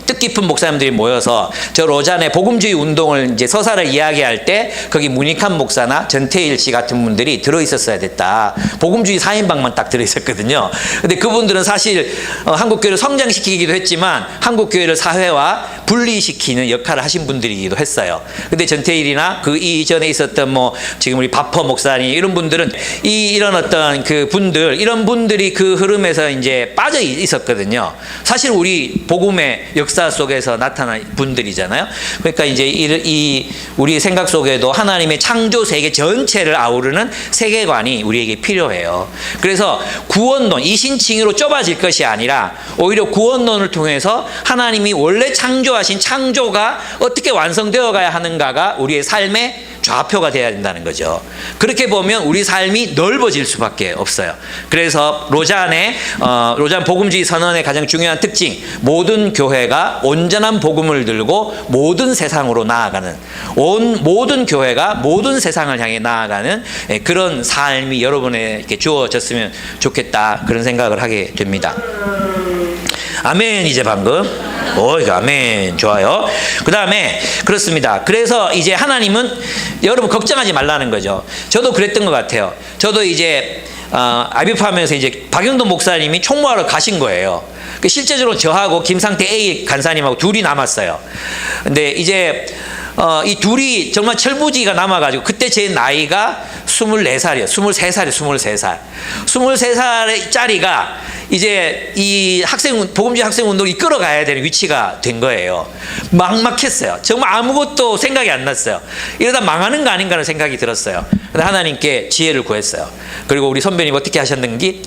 뜻깊은 목사님들이 모여서 저 로잔의 복음주의 운동을 이제 서사를 이야기할 때 거기 문익환 목사나 전태일 씨 같은 분들이 들어있었어야 됐다. 복음주의 4인방만 딱 들어있었거든요. 근데 그분들은 사실 한국교회를 성장시키기도 했지만 한국교회를 사회와 분리시키는 역할을 하신 분들이기도 했어요. 근데 전태일이나 그 이전에 있었던 지금 우리 바퍼 목사님 이런 분들은 이런 어떤 이런 분들이 그 흐름에서 이제 빠져 있었거든요. 사실 우리 복음의 역사 속에서 나타난 분들이잖아요. 그러니까 이제 우리 생각 속에도 하나님의 창조 세계 전체를 아우르는 세계관이 우리에게 필요해요. 그래서 구원론, 이신칭의로 좁아질 것이 아니라 오히려 구원론을 통해서 하나님이 원래 창조하신 창조가 어떻게 완성되어 가야 하는가가 우리의 삶의 좌표가 돼야 된다는 거죠. 그렇게 보면 우리 삶이 넓어질 수밖에 없어요. 그래서 로잔 복음주의 선언의 가장 중요한 특징, 모든 교회가 온전한 복음을 들고 모든 세상으로 나아가는, 모든 교회가 모든 세상을 향해 나아가는 그런 삶이 여러분에게 주어졌으면 좋겠다, 그런 생각을 하게 됩니다. 아멘. 이제 방금 이거 아멘. 좋아요. 그 다음에 그렇습니다. 그래서 이제 하나님은 여러분 걱정하지 말라는 거죠. 저도 그랬던 것 같아요. 저도 이제 IBF 하면서 이제 박영돈 목사님이 총무하러 가신 거예요. 실제적으로 저하고 김상태 A 간사님하고 둘이 남았어요. 근데 이제 이 둘이 정말 철부지가 남아가지고, 그때 제 나이가 24살이에요. 23살. 23살짜리가 이제 이 복음주의 학생운동을 이끌어가야 되는 위치가 된 거예요. 막막했어요. 정말 아무것도 생각이 안 났어요. 이러다 망하는 거 아닌가 하는 생각이 들었어요. 근데 하나님께 지혜를 구했어요. 그리고 우리 선배님 어떻게 하셨는지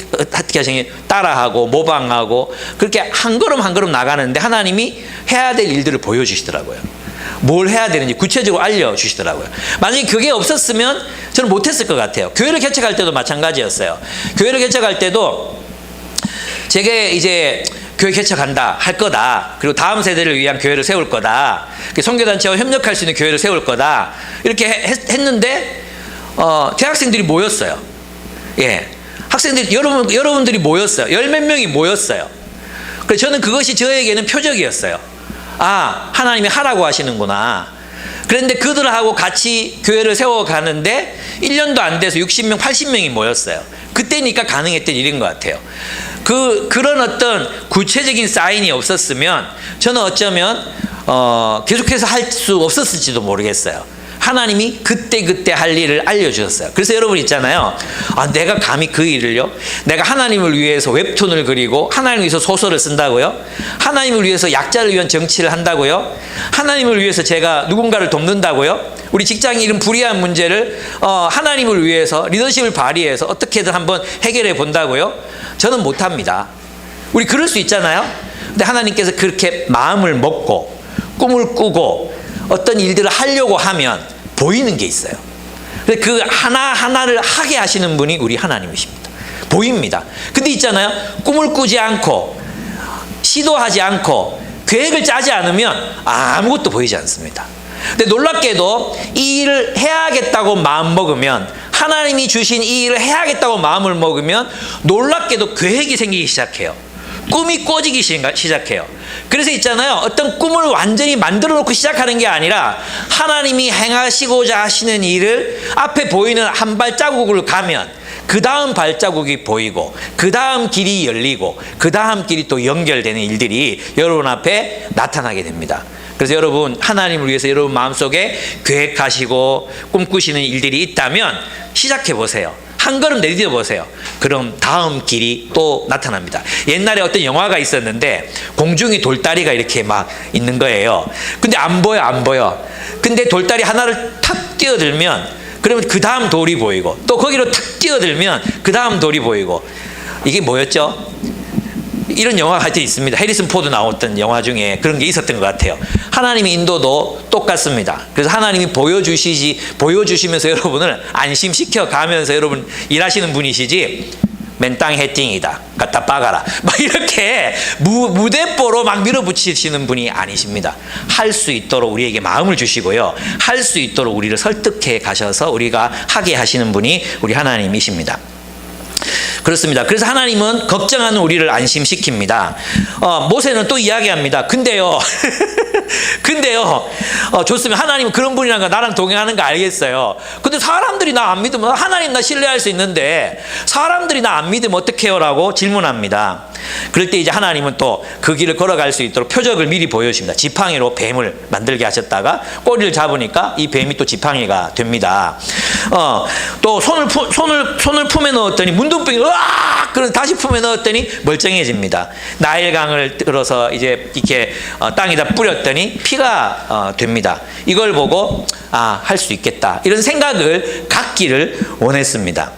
따라하고 모방하고 그렇게 한 걸음 한 걸음 나가는데 하나님이 해야 될 일들을 보여주시더라고요. 뭘 해야 되는지 구체적으로 알려주시더라고요. 만약에 그게 없었으면 저는 못했을 것 같아요. 교회를 개척할 때도 마찬가지였어요. 교회를 개척할 때도 제가 이제 교회 개척한다, 할 거다, 그리고 다음 세대를 위한 교회를 세울 거다, 선교단체와 협력할 수 있는 교회를 세울 거다, 이렇게 했는데 대학생들이 모였어요. 예, 학생들이 여러분들이 모였어요. 10몇 명이 모였어요. 그래서 저는 그것이 저에게는 표적이었어요. 아, 하나님이 하라고 하시는구나. 그런데 그들하고 같이 교회를 세워가는데 1년도 안 돼서 60명, 80명이 모였어요. 그때니까 가능했던 일인 것 같아요. 그런 어떤 구체적인 사인이 없었으면 저는 어쩌면 계속해서 할 수 없었을지도 모르겠어요. 하나님이 그때 할 일을 알려주셨어요. 그래서 여러분 있잖아요. 내가 감히 그 일을요? 내가 하나님을 위해서 웹툰을 그리고 하나님을 위해서 소설을 쓴다고요? 하나님을 위해서 약자를 위한 정치를 한다고요? 하나님을 위해서 제가 누군가를 돕는다고요? 우리 직장이 이런 불이한 문제를 하나님을 위해서 리더십을 발휘해서 어떻게든 한번 해결해 본다고요? 저는 못합니다. 우리 그럴 수 있잖아요. 근데 하나님께서 그렇게 마음을 먹고 꿈을 꾸고 어떤 일들을 하려고 하면 보이는 게 있어요. 그 하나하나를 하게 하시는 분이 우리 하나님이십니다. 보입니다. 근데 있잖아요. 꿈을 꾸지 않고 시도하지 않고 계획을 짜지 않으면 아무것도 보이지 않습니다. 근데 놀랍게도 이 일을 해야겠다고 마음 먹으면, 하나님이 주신 이 일을 해야겠다고 마음을 먹으면 놀랍게도 계획이 생기기 시작해요. 꿈이 꿔지기 시작해요. 그래서 있잖아요. 어떤 꿈을 완전히 만들어 놓고 시작하는 게 아니라 하나님이 행하시고자 하시는 일을 앞에 보이는 한 발자국을 가면 그 다음 발자국이 보이고 그 다음 길이 열리고 그 다음 길이 또 연결되는 일들이 여러분 앞에 나타나게 됩니다. 그래서 여러분, 하나님을 위해서 여러분 마음속에 계획하시고 꿈꾸시는 일들이 있다면 시작해 보세요. 한 걸음 내디뎌 보세요. 그럼 다음 길이 또 나타납니다. 옛날에 어떤 영화가 있었는데 공중에 돌다리가 이렇게 막 있는 거예요. 근데 안 보여. 근데 돌다리 하나를 탁 뛰어들면 그러면 그 다음 돌이 보이고, 또 거기로 탁 뛰어들면 그 다음 돌이 보이고. 이게 뭐였죠? 이런 영화가 하여튼 있습니다. 해리슨 포드 나왔던 영화 중에 그런 게 있었던 것 같아요. 하나님의 인도도 똑같습니다. 그래서 하나님이 보여주시면서 여러분을 안심시켜 가면서 여러분 일하시는 분이시지, 맨땅 해띵이다, 갖다 박아라, 막 이렇게 무대뽀로 막 밀어붙이시는 분이 아니십니다. 할 수 있도록 우리에게 마음을 주시고요, 할 수 있도록 우리를 설득해 가셔서 우리가 하게 하시는 분이 우리 하나님이십니다. 그렇습니다. 그래서 하나님은 걱정하는 우리를 안심시킵니다. 모세는 또 이야기합니다. 근데요, 좋습니다. 하나님은 그런 분이라는 거 나랑 동행하는 거 알겠어요. 근데 사람들이 나 안 믿으면, 하나님 나 신뢰할 수 있는데 사람들이 나 안 믿으면 어떡해요? 라고 질문합니다. 그럴 때 이제 하나님은 또 그 길을 걸어갈 수 있도록 표적을 미리 보여주십니다. 지팡이로 뱀을 만들게 하셨다가 꼬리를 잡으니까 이 뱀이 또 지팡이가 됩니다. 또 손을 품에 넣었더니 문둥병이 으악! 그래서 다시 품에 넣었더니 멀쩡해집니다. 나일강을 들어서 이제 이렇게 땅에다 뿌렸더니 피가 됩니다. 이걸 보고 할 수 있겠다, 이런 생각을 갖기를 원했습니다.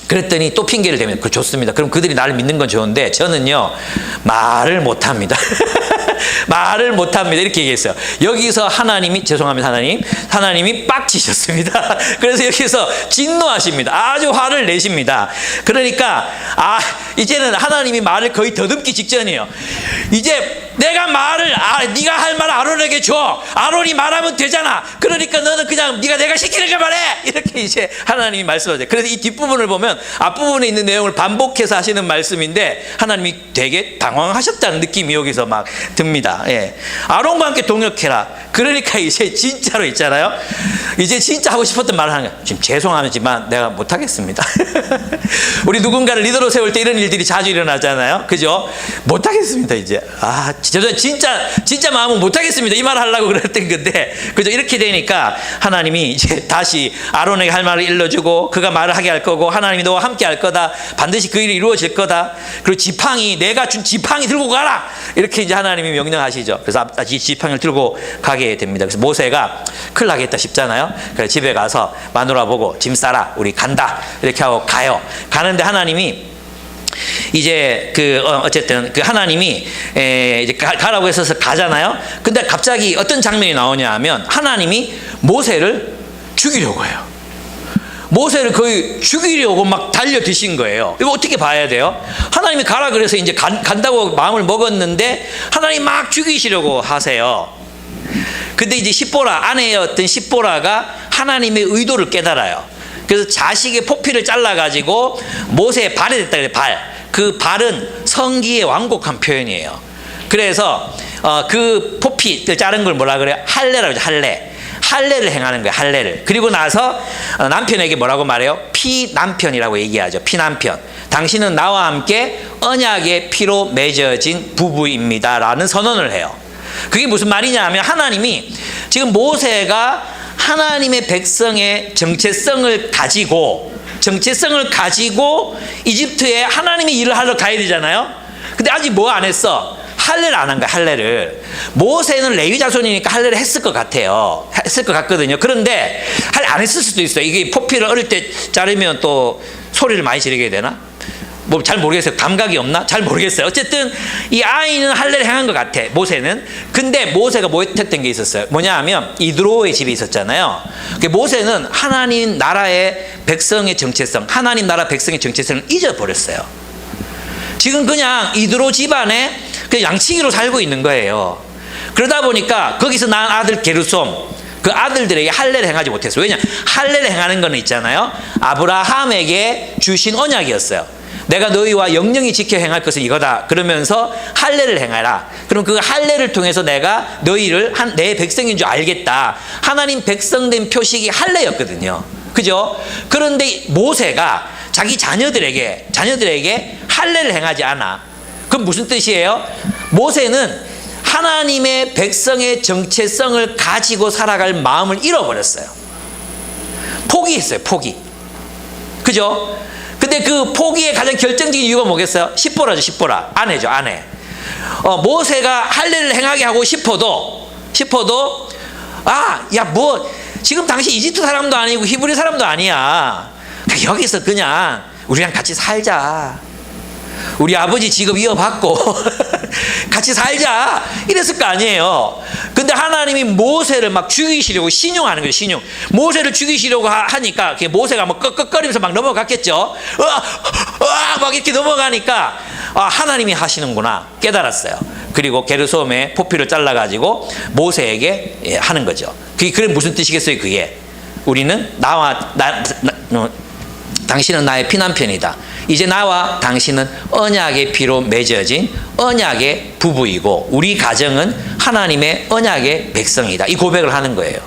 그랬더니 또 핑계를 대면, 좋습니다. 그럼 그들이 나를 믿는 건 좋은데 저는요 말을 못합니다. 말을 못합니다. 이렇게 얘기했어요. 여기서 하나님이, 죄송합니다, 하나님이 빡치셨습니다. 그래서 여기서 진노하십니다. 아주 화를 내십니다. 그러니까 이제는 하나님이 말을 거의 더듬기 직전이에요. 이제 내가 말을 네가 할 말을 아론에게 줘. 아론이 말하면 되잖아. 그러니까 너는 그냥 내가 시키는 거 말해. 이렇게 이제 하나님이 말씀하세요. 그래서 이 뒷부분을 보면 앞부분에 있는 내용을 반복해서 하시는 말씀인데 하나님이 되게 당황하셨다는 느낌이 여기서 막 듭니다. 예. 아론과 함께 동역해라. 그러니까 이제 진짜로 있잖아요. 이제 진짜 하고 싶었던 말을 하는 거예요. 지금 죄송하지만 내가 못하겠습니다. 우리 누군가를 리더로 세울 때 이런 일들이 자주 일어나잖아요. 그죠? 못하겠습니다. 이제 진짜 마음은 못하겠습니다. 이 말을 하려고 그랬던 건데, 그죠? 이렇게 되니까 하나님이 이제 다시 아론에게 할 말을 일러주고 그가 말을 하게 할 거고 하나님이 너와 함께 할 거다. 반드시 그 일이 이루어질 거다. 그리고 지팡이, 내가 준 지팡이 들고 가라. 이렇게 이제 하나님이 명령하시죠. 그래서 이 지팡이를 들고 가게 됩니다. 그래서 모세가 큰일 나겠다 싶잖아요. 그래서 집에 가서 마누라 보고 짐 싸라. 우리 간다. 이렇게 하고 가요. 가는데 하나님이 이제 어쨌든 하나님이 이제 가라고 해서 가잖아요. 근데 갑자기 어떤 장면이 나오냐 하면 하나님이 모세를 죽이려고 해요. 모세를 거의 죽이려고 막 달려드신 거예요. 이거 어떻게 봐야 돼요? 하나님이 가라 그래서 이제 간다고 마음을 먹었는데 하나님 막 죽이시려고 하세요. 근데 이제 아내였던 십보라가 하나님의 의도를 깨달아요. 그래서 자식의 포피를 잘라가지고 모세의 발에 댔다 그래요. 그 발은 성기의 완곡한 표현이에요. 그래서 그 포피를 자른 걸 뭐라 그래요? 할례라고 하죠. 할례를 행하는 거예요. 할례를. 그리고 나서 남편에게 뭐라고 말해요? 피남편이라고 얘기하죠. 피남편. 당신은 나와 함께 언약의 피로 맺어진 부부입니다 라는 선언을 해요. 그게 무슨 말이냐 하면 하나님이 지금 모세가 하나님의 백성의 정체성을 가지고 이집트에 하나님의 일을 하러 가야 되잖아요. 근데 아직 뭐 안 했어? 할례를 안 한 거야. 할례를. 모세는 레위 자손이니까 할례를 했을 것 같아요. 했을 것 같거든요. 그런데 할례 안 했을 수도 있어요. 이게 포피를 어릴 때 자르면 또 소리를 많이 지르게 되나? 뭐 잘 모르겠어요. 감각이 없나? 잘 모르겠어요. 어쨌든 이 아이는 할례를 행한 것 같아. 모세는. 근데 모세가 못했던 게 있었어요. 뭐냐 하면 이드로의 집에 있었잖아요. 모세는 하나님 나라의 백성의 정체성, 하나님 나라 백성의 정체성을 잊어버렸어요. 지금 그냥 이드로 집안에 그냥 양치기로 살고 있는 거예요. 그러다 보니까 거기서 낳은 아들 게르솜, 그 아들들에게 할례를 행하지 못했어요. 왜냐? 할례를 행하는 거는 있잖아요. 아브라함에게 주신 언약이었어요. 내가 너희와 영영히 지켜 행할 것은 이거다. 그러면서 할례를 행하라. 그럼 그 할례를 통해서 내가 너희를 내 백성인 줄 알겠다. 하나님 백성된 표식이 할례였거든요. 그죠? 그런데 모세가 자기 자녀들에게 할례를 행하지 않아. 그럼 무슨 뜻이에요? 모세는 하나님의 백성의 정체성을 가지고 살아갈 마음을 잃어버렸어요. 포기했어요. 포기. 그죠? 근데 그 포기의 가장 결정적인 이유가 뭐겠어요? 십보라. 아내죠. 아내. 모세가 할례를 행하게 하고 싶어도 지금 당시 이집트 사람도 아니고 히브리 사람도 아니야. 여기서 그냥 우리랑 같이 살자. 우리 아버지 직업 이어받고 같이 살자. 이랬을 거 아니에요. 근데 하나님이 모세를 막 죽이시려고 신용하는 거예요. 신용. 모세를 죽이시려고 하니까 모세가 막 꺽꺽거리면서 막 넘어갔겠죠. 막 이렇게 넘어가니까 하나님이 하시는구나 깨달았어요. 그리고 게르솜의 포피를 잘라가지고 모세에게 하는 거죠. 그게 무슨 뜻이겠어요? 그게 우리는 당신은 나의 피남편이다. 이제 나와 당신은 언약의 피로 맺어진 언약의 부부이고 우리 가정은 하나님의 언약의 백성이다. 이 고백을 하는 거예요.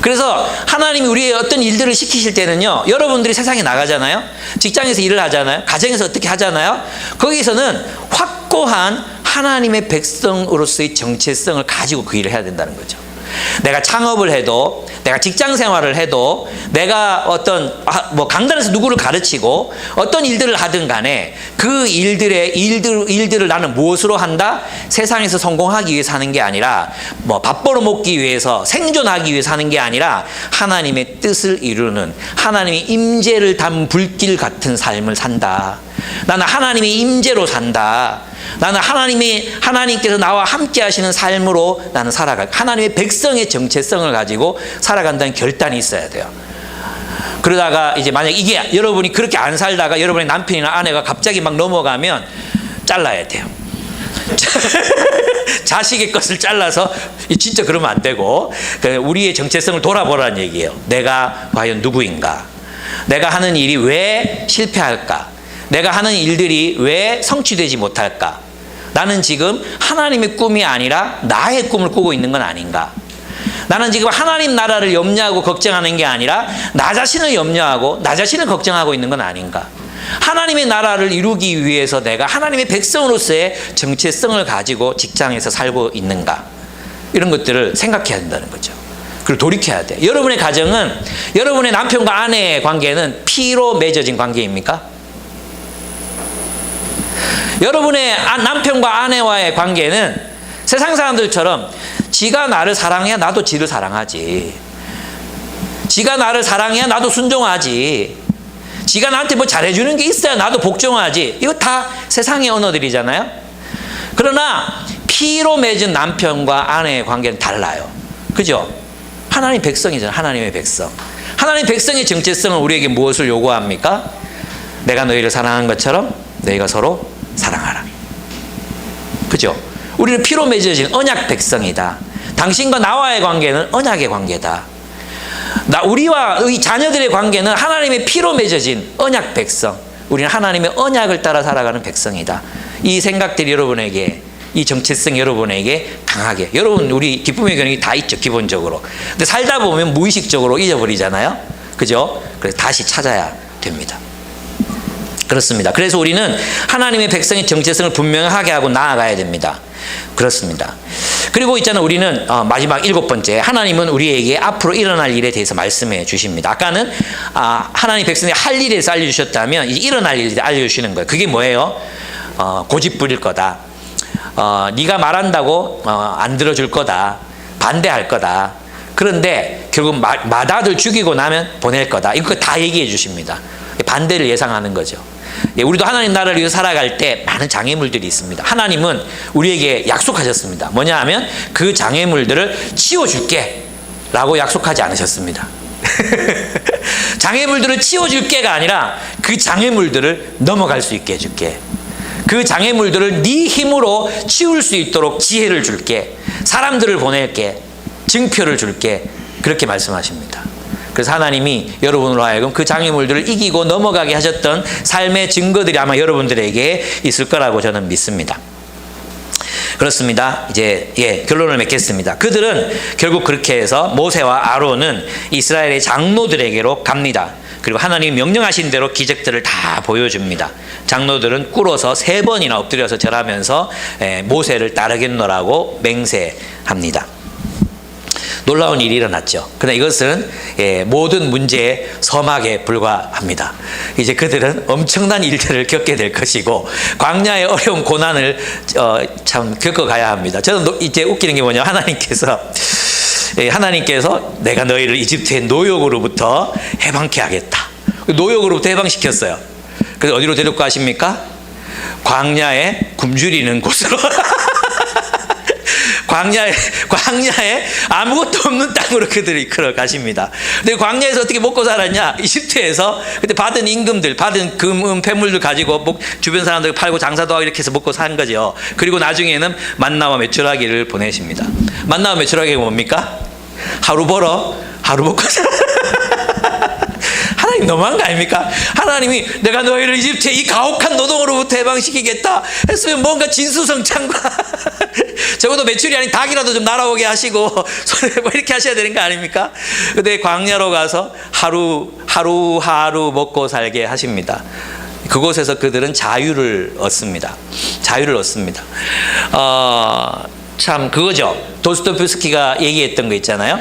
그래서 하나님이 우리의 어떤 일들을 시키실 때는요, 여러분들이 세상에 나가잖아요. 직장에서 일을 하잖아요. 가정에서 어떻게 하잖아요. 거기서는 확고한 하나님의 백성으로서의 정체성을 가지고 그 일을 해야 된다는 거죠. 내가 창업을 해도, 내가 직장 생활을 해도, 내가 어떤 강단에서 누구를 가르치고 어떤 일들을 하든 간에 그 일들을 나는 무엇으로 한다? 세상에서 성공하기 위해서 하는 게 아니라 밥 벌어 먹기 위해서 생존하기 위해서 하는 게 아니라 하나님의 뜻을 이루는 하나님의 임재를 담은 불길 같은 삶을 산다. 나는 하나님의 임재로 산다. 나는 하나님께서 나와 함께 하시는 삶으로 나는 살아갈, 하나님의 백성의 정체성을 가지고 살아간다는 결단이 있어야 돼요. 그러다가 이제 만약 이게 여러분이 그렇게 안 살다가 여러분의 남편이나 아내가 갑자기 막 넘어가면 잘라야 돼요. 자식의 것을 잘라서 진짜 그러면 안 되고 우리의 정체성을 돌아보라는 얘기예요. 내가 과연 누구인가? 내가 하는 일이 왜 실패할까? 내가 하는 일들이 왜 성취되지 못할까? 나는 지금 하나님의 꿈이 아니라 나의 꿈을 꾸고 있는 건 아닌가? 나는 지금 하나님 나라를 염려하고 걱정하는 게 아니라 나 자신을 염려하고 나 자신을 걱정하고 있는 건 아닌가? 하나님의 나라를 이루기 위해서 내가 하나님의 백성으로서의 정체성을 가지고 직장에서 살고 있는가? 이런 것들을 생각해야 된다는 거죠. 그리고 돌이켜야 돼. 여러분의 가정은, 여러분의 남편과 아내의 관계는 피로 맺어진 관계입니까? 여러분의 남편과 아내와의 관계는 세상 사람들처럼 지가 나를 사랑해야 나도 지를 사랑하지. 지가 나를 사랑해야 나도 순종하지. 지가 나한테 뭐 잘해주는 게 있어야 나도 복종하지. 이거 다 세상의 언어들이잖아요. 그러나 피로 맺은 남편과 아내의 관계는 달라요. 그죠? 하나님 백성이잖아요. 하나님의 백성. 하나님 백성의 정체성은 우리에게 무엇을 요구합니까? 내가 너희를 사랑한 것처럼 너희가 서로 사랑하라. 그죠? 우리는 피로 맺어진 언약 백성이다. 당신과 나와의 관계는 언약의 관계다. 우리와 이 자녀들의 관계는 하나님의 피로 맺어진 언약 백성. 우리는 하나님의 언약을 따라 살아가는 백성이다. 이 생각들이 여러분에게, 이 정체성 여러분에게 강하게, 여러분 우리 기쁨의 교훈이 다 있죠, 기본적으로. 근데 살다 보면 무의식적으로 잊어버리잖아요. 그죠? 그래서 다시 찾아야 됩니다. 그렇습니다. 그래서 우리는 하나님의 백성의 정체성을 분명하게 하고 나아가야 됩니다. 그렇습니다. 그리고 있잖아요, 우리는 마지막 7번째, 하나님은 우리에게 앞으로 일어날 일에 대해서 말씀해 주십니다. 아까는 하나님 백성이 할 일에 대해서 알려주셨다면 이제 일어날 일에 대해서 알려주시는 거예요. 그게 뭐예요? 고집 부릴 거다. 네가 말한다고 안 들어줄 거다. 반대할 거다. 그런데 결국 맏아들 죽이고 나면 보낼 거다. 이거 다 얘기해 주십니다. 반대를 예상하는 거죠. 우리도 하나님 나라를 위해서 살아갈 때 많은 장애물들이 있습니다. 하나님은 우리에게 약속하셨습니다. 뭐냐 하면 그 장애물들을 치워줄게 라고 약속하지 않으셨습니다. 장애물들을 치워줄게가 아니라 그 장애물들을 넘어갈 수 있게 해줄게. 그 장애물들을 네 힘으로 치울 수 있도록 지혜를 줄게. 사람들을 보낼게. 증표를 줄게. 그렇게 말씀하십니다. 그래서 하나님이 여러분으로 하여금 그 장애물들을 이기고 넘어가게 하셨던 삶의 증거들이 아마 여러분들에게 있을 거라고 저는 믿습니다. 그렇습니다. 이제 결론을 맺겠습니다. 그들은 결국 그렇게 해서 모세와 아론은 이스라엘의 장로들에게로 갑니다. 그리고 하나님이 명령하신 대로 기적들을 다 보여줍니다. 장로들은 꿇어서 3번이나 엎드려서 절하면서 모세를 따르겠노라고 맹세합니다. 놀라운 일이 일어났죠. 그러나 이것은 모든 문제의 서막에 불과합니다. 이제 그들은 엄청난 일들을 겪게 될 것이고 광야의 어려운 고난을 참 겪어가야 합니다. 저는 이제 웃기는 게 뭐냐, 하나님께서 내가 너희를 이집트의 노역으로부터 해방케 하겠다. 노역으로부터 해방시켰어요. 그래서 어디로 데리고 가십니까? 광야에 굶주리는 곳으로. 광야에 아무것도 없는 땅으로 그들이 이끌어 가십니다. 근데 광야에서 어떻게 먹고 살았냐? 이집트에서 그때 받은 임금들, 받은 금, 폐물들 가지고 주변 사람들 팔고 장사도 하고 이렇게 해서 먹고 산 거죠. 그리고 나중에는 만나와 메추라기를 보내십니다. 만나와 메추라기가 뭡니까? 하루 벌어 하루 먹고 살아. 하나님 너무한 거 아닙니까? 하나님이 내가 너희를 이집트의 이 가혹한 노동으로부터 해방시키겠다 했으면 뭔가 진수성찬과 적어도 매출이 아닌 닭이라도 좀 날아오게 하시고 뭐 이렇게 하셔야 되는 거 아닙니까? 근데 광야로 가서 하루 먹고 살게 하십니다. 그곳에서 그들은 자유를 얻습니다. 자유를 얻습니다. 참 그거죠. 도스토옙스키가 얘기했던 거 있잖아요.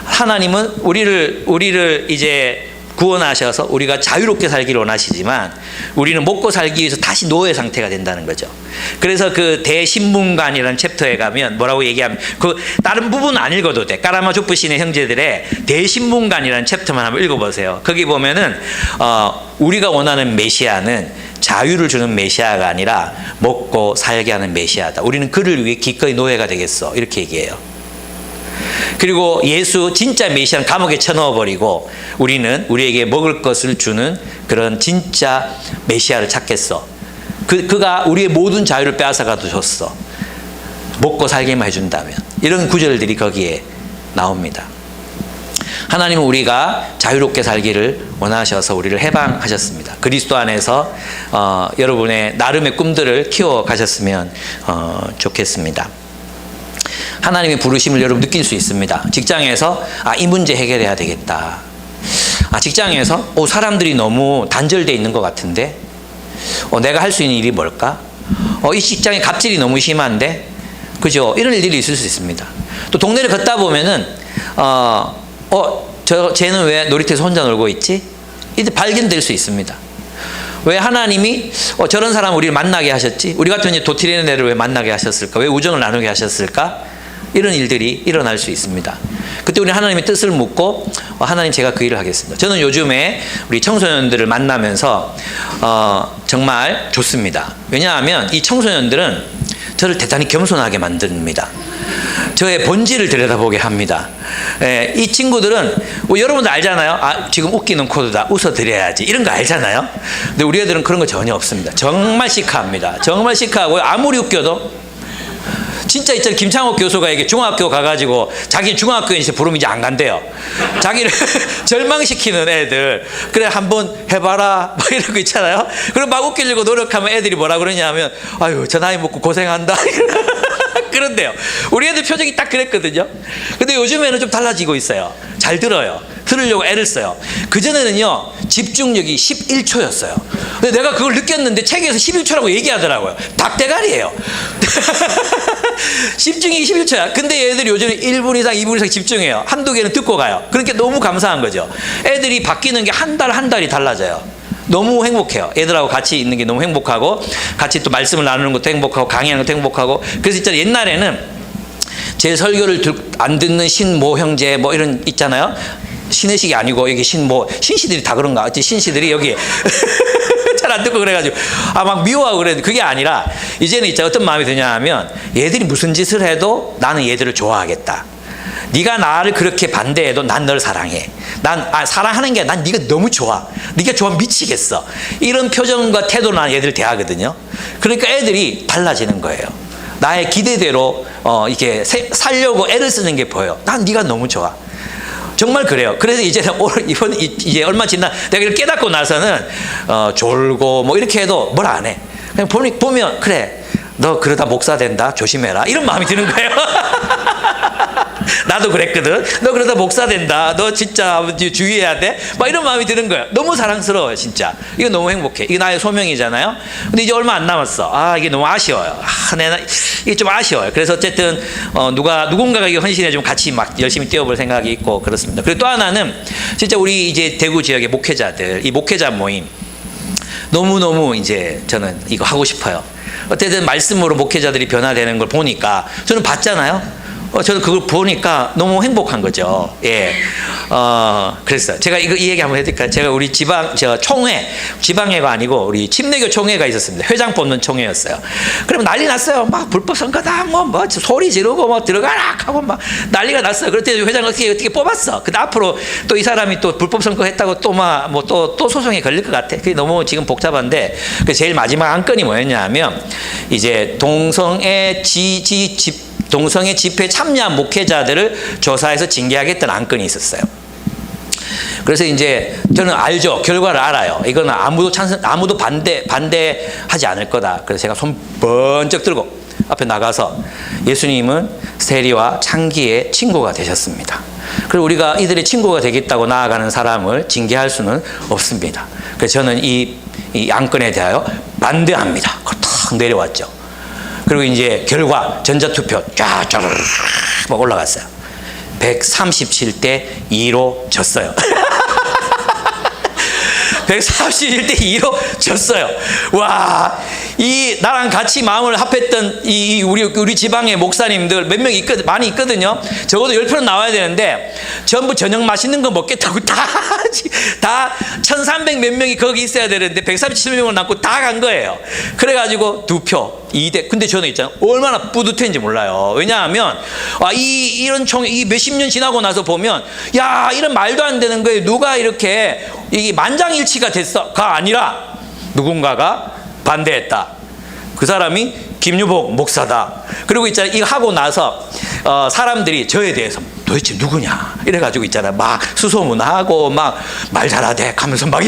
하나님은 우리를 이제 구원하셔서 우리가 자유롭게 살기를 원하시지만 우리는 먹고 살기 위해서 다시 노예 상태가 된다는 거죠. 그래서 그 대신문관이라는 챕터에 가면 뭐라고 얘기하면, 그 다른 부분은 안 읽어도 돼. 까라마조프 신의 형제들의 대신문관이라는 챕터만 한번 읽어보세요. 거기 보면은 우리가 원하는 메시아는 자유를 주는 메시아가 아니라 먹고 살게 하는 메시아다. 우리는 그를 위해 기꺼이 노예가 되겠어. 이렇게 얘기해요. 그리고 예수 진짜 메시아는 감옥에 쳐넣어버리고 우리는 우리에게 먹을 것을 주는 그런 진짜 메시아를 찾겠어. 그가 우리의 모든 자유를 빼앗아가도 줬어. 먹고 살게만 해준다면. 이런 구절들이 거기에 나옵니다. 하나님은 우리가 자유롭게 살기를 원하셔서 우리를 해방하셨습니다. 그리스도 안에서 여러분의 나름의 꿈들을 키워가셨으면 좋겠습니다. 하나님의 부르심을 여러분 느낄 수 있습니다. 직장에서 이 문제 해결해야 되겠다. 직장에서 사람들이 너무 단절되어 있는 것 같은데 내가 할 수 있는 일이 뭘까? 이 직장에 갑질이 너무 심한데, 그죠? 이런 일들이 있을 수 있습니다. 또 동네를 걷다 보면은 쟤는 왜 놀이터에서 혼자 놀고 있지? 이때 발견될 수 있습니다. 왜 하나님이 저런 사람 우리를 만나게 하셨지? 우리 같은 이제 도티리는 애를 왜 만나게 하셨을까? 왜 우정을 나누게 하셨을까? 이런 일들이 일어날 수 있습니다. 그때 우리 하나님의 뜻을 묻고 하나님 제가 그 일을 하겠습니다. 저는 요즘에 우리 청소년들을 만나면서 정말 좋습니다. 왜냐하면 이 청소년들은 저를 대단히 겸손하게 만듭니다. 저의 본질을 들여다보게 합니다. 이 친구들은 여러분도 알잖아요. 지금 웃기는 코드다. 웃어드려야지. 이런 거 알잖아요. 근데 우리 애들은 그런 거 전혀 없습니다. 정말 시크합니다. 정말 시크하고요. 아무리 웃겨도 진짜 있잖아요. 김창옥 교수가 이게 중학교 가가지고 자기 중학교에 이제 부르면 이제 안 간대요. 자기를 절망시키는 애들. 그래 한번 해봐라 뭐 이런 거 있잖아요. 그럼 막 웃기려고 노력하면 애들이 뭐라 그러냐면 아유 저 나이 먹고 고생한다. 그런데요. 우리 애들 표정이 딱 그랬거든요. 근데 요즘에는 좀 달라지고 있어요. 잘 들어요. 들으려고 애를 써요. 그전에는요 집중력이 11초였어요. 근데 내가 그걸 느꼈는데 책에서 11초라고 얘기하더라고요. 닭대가리예요. 집중이 11초야. 근데 애들이 요즘에 1분 이상 2분 이상 집중해요. 한두 개는 듣고 가요. 그러니까 너무 감사한 거죠. 애들이 바뀌는 게 한 달이 달라져요. 너무 행복해요. 애들하고 같이 있는 게 너무 행복하고 같이 또 말씀을 나누는 것도 행복하고 강의하는 것도 행복하고. 그래서 있잖아요. 옛날에는 제 설교를 안 듣는 신모 형제 뭐 이런 있잖아요. 신의식이 아니고 여기 신씨들이 다 그런가? 어찌 신씨들이 여기 잘 안 듣고 그래가지고 막 미워하고 그랬는데 그게 아니라 이제는 있잖아. 어떤 마음이 드냐 하면 얘들이 무슨 짓을 해도 나는 얘들을 좋아하겠다. 네가 나를 그렇게 반대해도 난 널 사랑해. 사랑하는 게 난 네가 너무 좋아. 네가 좋아 미치겠어. 이런 표정과 태도로 난 얘들을 대하거든요. 그러니까 애들이 달라지는 거예요. 나의 기대대로 이렇게 살려고 애를 쓰는 게 보여. 난 네가 너무 좋아. 정말 그래요. 그래서 이제 얼마 지나 내가 이걸 깨닫고 나서는 졸고 뭐 이렇게 해도 뭘 안 해. 그냥 보면 그래 너 그러다 목사 된다 조심해라 이런 마음이 드는 거예요. 나도 그랬거든. 너 그러다 목사 된다. 너 진짜 주의해야 돼. 막 이런 마음이 드는 거예요. 너무 사랑스러워요, 진짜. 이거 너무 행복해. 이게 나의 소명이잖아요. 근데 이제 얼마 안 남았어. 이게 너무 아쉬워요. 이게 좀 아쉬워요. 그래서 어쨌든 누군가가 이게 헌신해주면 같이 막 열심히 뛰어볼 생각이 있고 그렇습니다. 그리고 또 하나는 진짜 우리 이제 대구 지역의 목회자들, 이 목회자 모임 너무너무 이제 저는 이거 하고 싶어요. 어쨌든 말씀으로 목회자들이 변화되는 걸 보니까 저는 봤잖아요. 저는 그걸 보니까 너무 행복한 거죠. 예. 그랬어요. 제가 이 얘기 한번 해드릴까요? 제가 우리 지방회가 아니고 우리 침례교 총회가 있었습니다. 회장 뽑는 총회였어요. 그러면 난리 났어요. 막 불법 선거다, 뭐 소리 지르고 뭐 들어가라 하고 막 난리가 났어요. 그럴 때 회장 어떻게 뽑았어. 근데 앞으로 또 이 사람이 또 불법 선거 했다고 또 소송에 걸릴 것 같아. 그게 너무 지금 복잡한데 제일 마지막 안건이 뭐였냐면 이제 동성애 집회 참여한 목회자들을 조사해서 징계하겠다는 안건이 있었어요. 그래서 이제 저는 알죠. 결과를 알아요. 이거는 아무도 반대하지 않을 거다. 그래서 제가 손 번쩍 들고 앞에 나가서 예수님은 세리와 창기의 친구가 되셨습니다. 그리고 우리가 이들의 친구가 되겠다고 나아가는 사람을 징계할 수는 없습니다. 그래서 저는 이 안건에 대하여 반대합니다. 탁 내려왔죠. 그리고 이제 결과 전자투표 쫙쫙 막 올라갔어요. 137대 2로 졌어요. 137대 2로 졌어요. 와, 이 나랑 같이 마음을 합했던 이 우리 지방의 목사님들 몇 명 많이 있거든요. 적어도 10표는 나와야 되는데 전부 저녁 맛있는 거 먹겠다고 다 1300 몇 명이 거기 있어야 되는데 137명을 남고 다 간 거예요. 그래가지고 2표 2대. 근데 저는 있잖아요, 얼마나 뿌듯했는지 몰라요. 왜냐하면 이런 이 몇십 년 지나고 나서 보면, 야, 이런 말도 안 되는 거에 누가 이렇게 이 만장일치가 됐어가 아니라 누군가가 반대했다. 그 사람이 김유복 목사다. 그리고 있잖아요, 이거 하고 나서 사람들이 저에 대해서 도대체 누구냐 이래가지고 있잖아요, 막 수소문하고 막 말 잘하대 하면서 막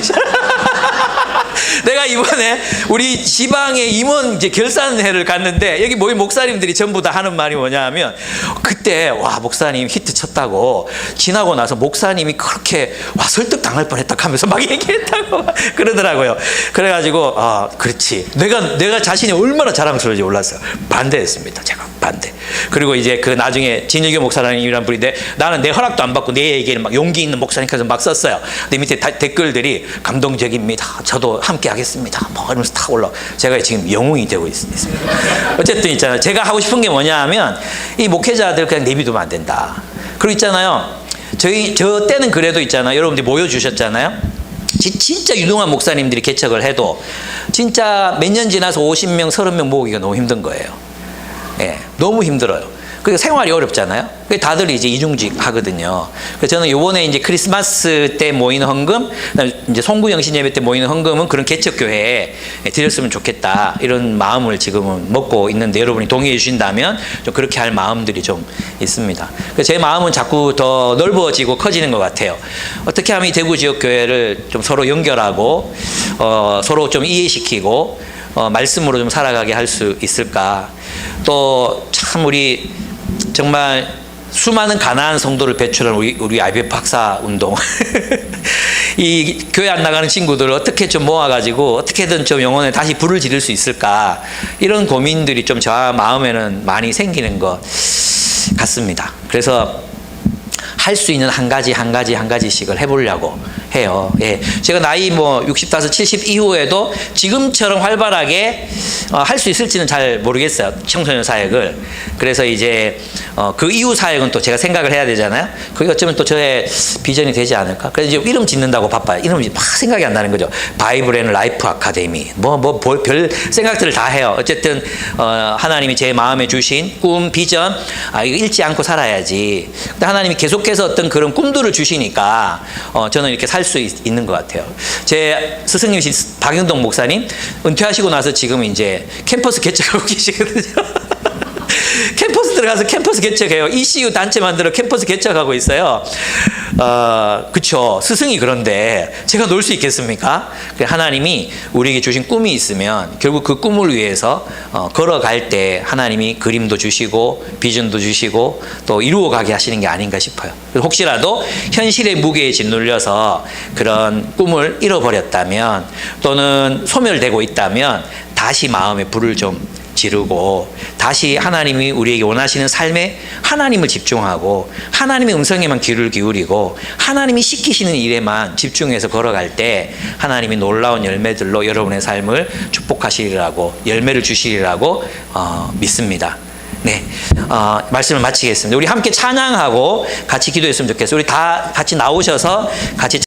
내가 이번에 우리 지방의 임원 이제 결산회를 갔는데 여기 모인 목사님들이 전부 다 하는 말이 뭐냐 하면, 그때 와 목사님 히트 쳤다고, 지나고 나서 목사님이 그렇게 와 설득 당할 뻔했다 하면서 막 얘기했다고 그러더라고요. 그래가지고 그렇지, 내가 자신이 얼마나 자랑스러운지 몰랐어요. 반대했습니다. 제가 반대. 그리고 이제 그 나중에 진일교 목사님이란 분인데, 나는 내 허락도 안 받고 내 얘기를 막 용기 있는 목사님께서 막 썼어요. 근데 밑에 댓글들이 감동적입니다, 저도 함께 하겠습니다, 뭐 이러면서 탁 올라. 제가 지금 영웅이 되고 있습니다. 어쨌든 있잖아요, 제가 하고 싶은 게 뭐냐 하면, 이 목회자들 그냥 내비두면 안 된다. 그리고 있잖아요, 저 때는 그래도 있잖아요, 여러분들이 모여주셨잖아요. 진짜 유능한 목사님들이 개척을 해도 진짜 몇 년 지나서 50명 30명 모으기가 너무 힘든 거예요. 예, 너무 힘들어요. 그 생활이 어렵잖아요. 다들 이제 이중직 하거든요. 그래서 저는 요번에 이제 크리스마스 때 모이는 헌금, 이제 송구 영신 예배 때 모이는 헌금은 그런 개척 교회에 드렸으면 좋겠다, 이런 마음을 지금은 먹고 있는데, 여러분이 동의해 주신다면 좀 그렇게 할 마음들이 좀 있습니다. 그래서 제 마음은 자꾸 더 넓어지고 커지는 것 같아요. 어떻게 하면 이 대구 지역 교회를 좀 서로 연결하고 서로 좀 이해시키고 말씀으로 좀 살아가게 할 수 있을까. 또 참 우리 정말 수많은 가난한 성도를 배출한 우리 IBF 박사 운동 이 교회 안 나가는 친구들을 어떻게 좀 모아가지고 어떻게든 좀 영혼에 다시 불을 지를 수 있을까, 이런 고민들이 좀 저 마음에는 많이 생기는 것 같습니다. 그래서 할 수 있는 한 가지씩을 해보려고 해요. 예. 제가 나이 65, 70 이후에도 지금처럼 활발하게 할 수 있을지는 잘 모르겠어요, 청소년 사역을. 그래서 이제 그 이후 사역은 또 제가 생각을 해야 되잖아요. 그게 어쩌면 또 저의 비전이 되지 않을까. 그래서 이제 이름 짓는다고 바빠요. 이름이 막 생각이 안 나는 거죠. 바이블 앤 라이프 아카데미, 별 생각들을 다 해요. 어쨌든 하나님이 제 마음에 주신 꿈, 비전, 이거 잃지 않고 살아야지. 근데 하나님이 계속해서 어떤 그런 꿈들을 주시니까 저는 이렇게 살 수 있는 것 같아요. 제 스승님이신 박영동 목사님 은퇴하시고 나서 지금 이제 캠퍼스 개척하고 계시거든요. 캠퍼스 들어가서 캠퍼스 개척해요. ECU 단체 만들어 캠퍼스 개척하고 있어요. 그쵸, 스승이. 그런데 제가 놀 수 있겠습니까? 하나님이 우리에게 주신 꿈이 있으면 결국 그 꿈을 위해서 걸어갈 때 하나님이 그림도 주시고 비전도 주시고 또 이루어가게 하시는 게 아닌가 싶어요. 혹시라도 현실의 무게에 짓눌려서 그런 꿈을 잃어버렸다면, 또는 소멸되고 있다면, 다시 마음에 불을 좀 지르고 다시 하나님이 우리에게 원하시는 삶에 하나님을 집중하고 하나님의 음성에만 귀를 기울이고 하나님이 시키시는 일에만 집중해서 걸어갈 때 하나님이 놀라운 열매들로 여러분의 삶을 축복하시리라고, 열매를 주시리라고 믿습니다. 네, 말씀을 마치겠습니다. 우리 함께 찬양하고 같이 기도했으면 좋겠어요. 우리 다 같이 나오셔서 같이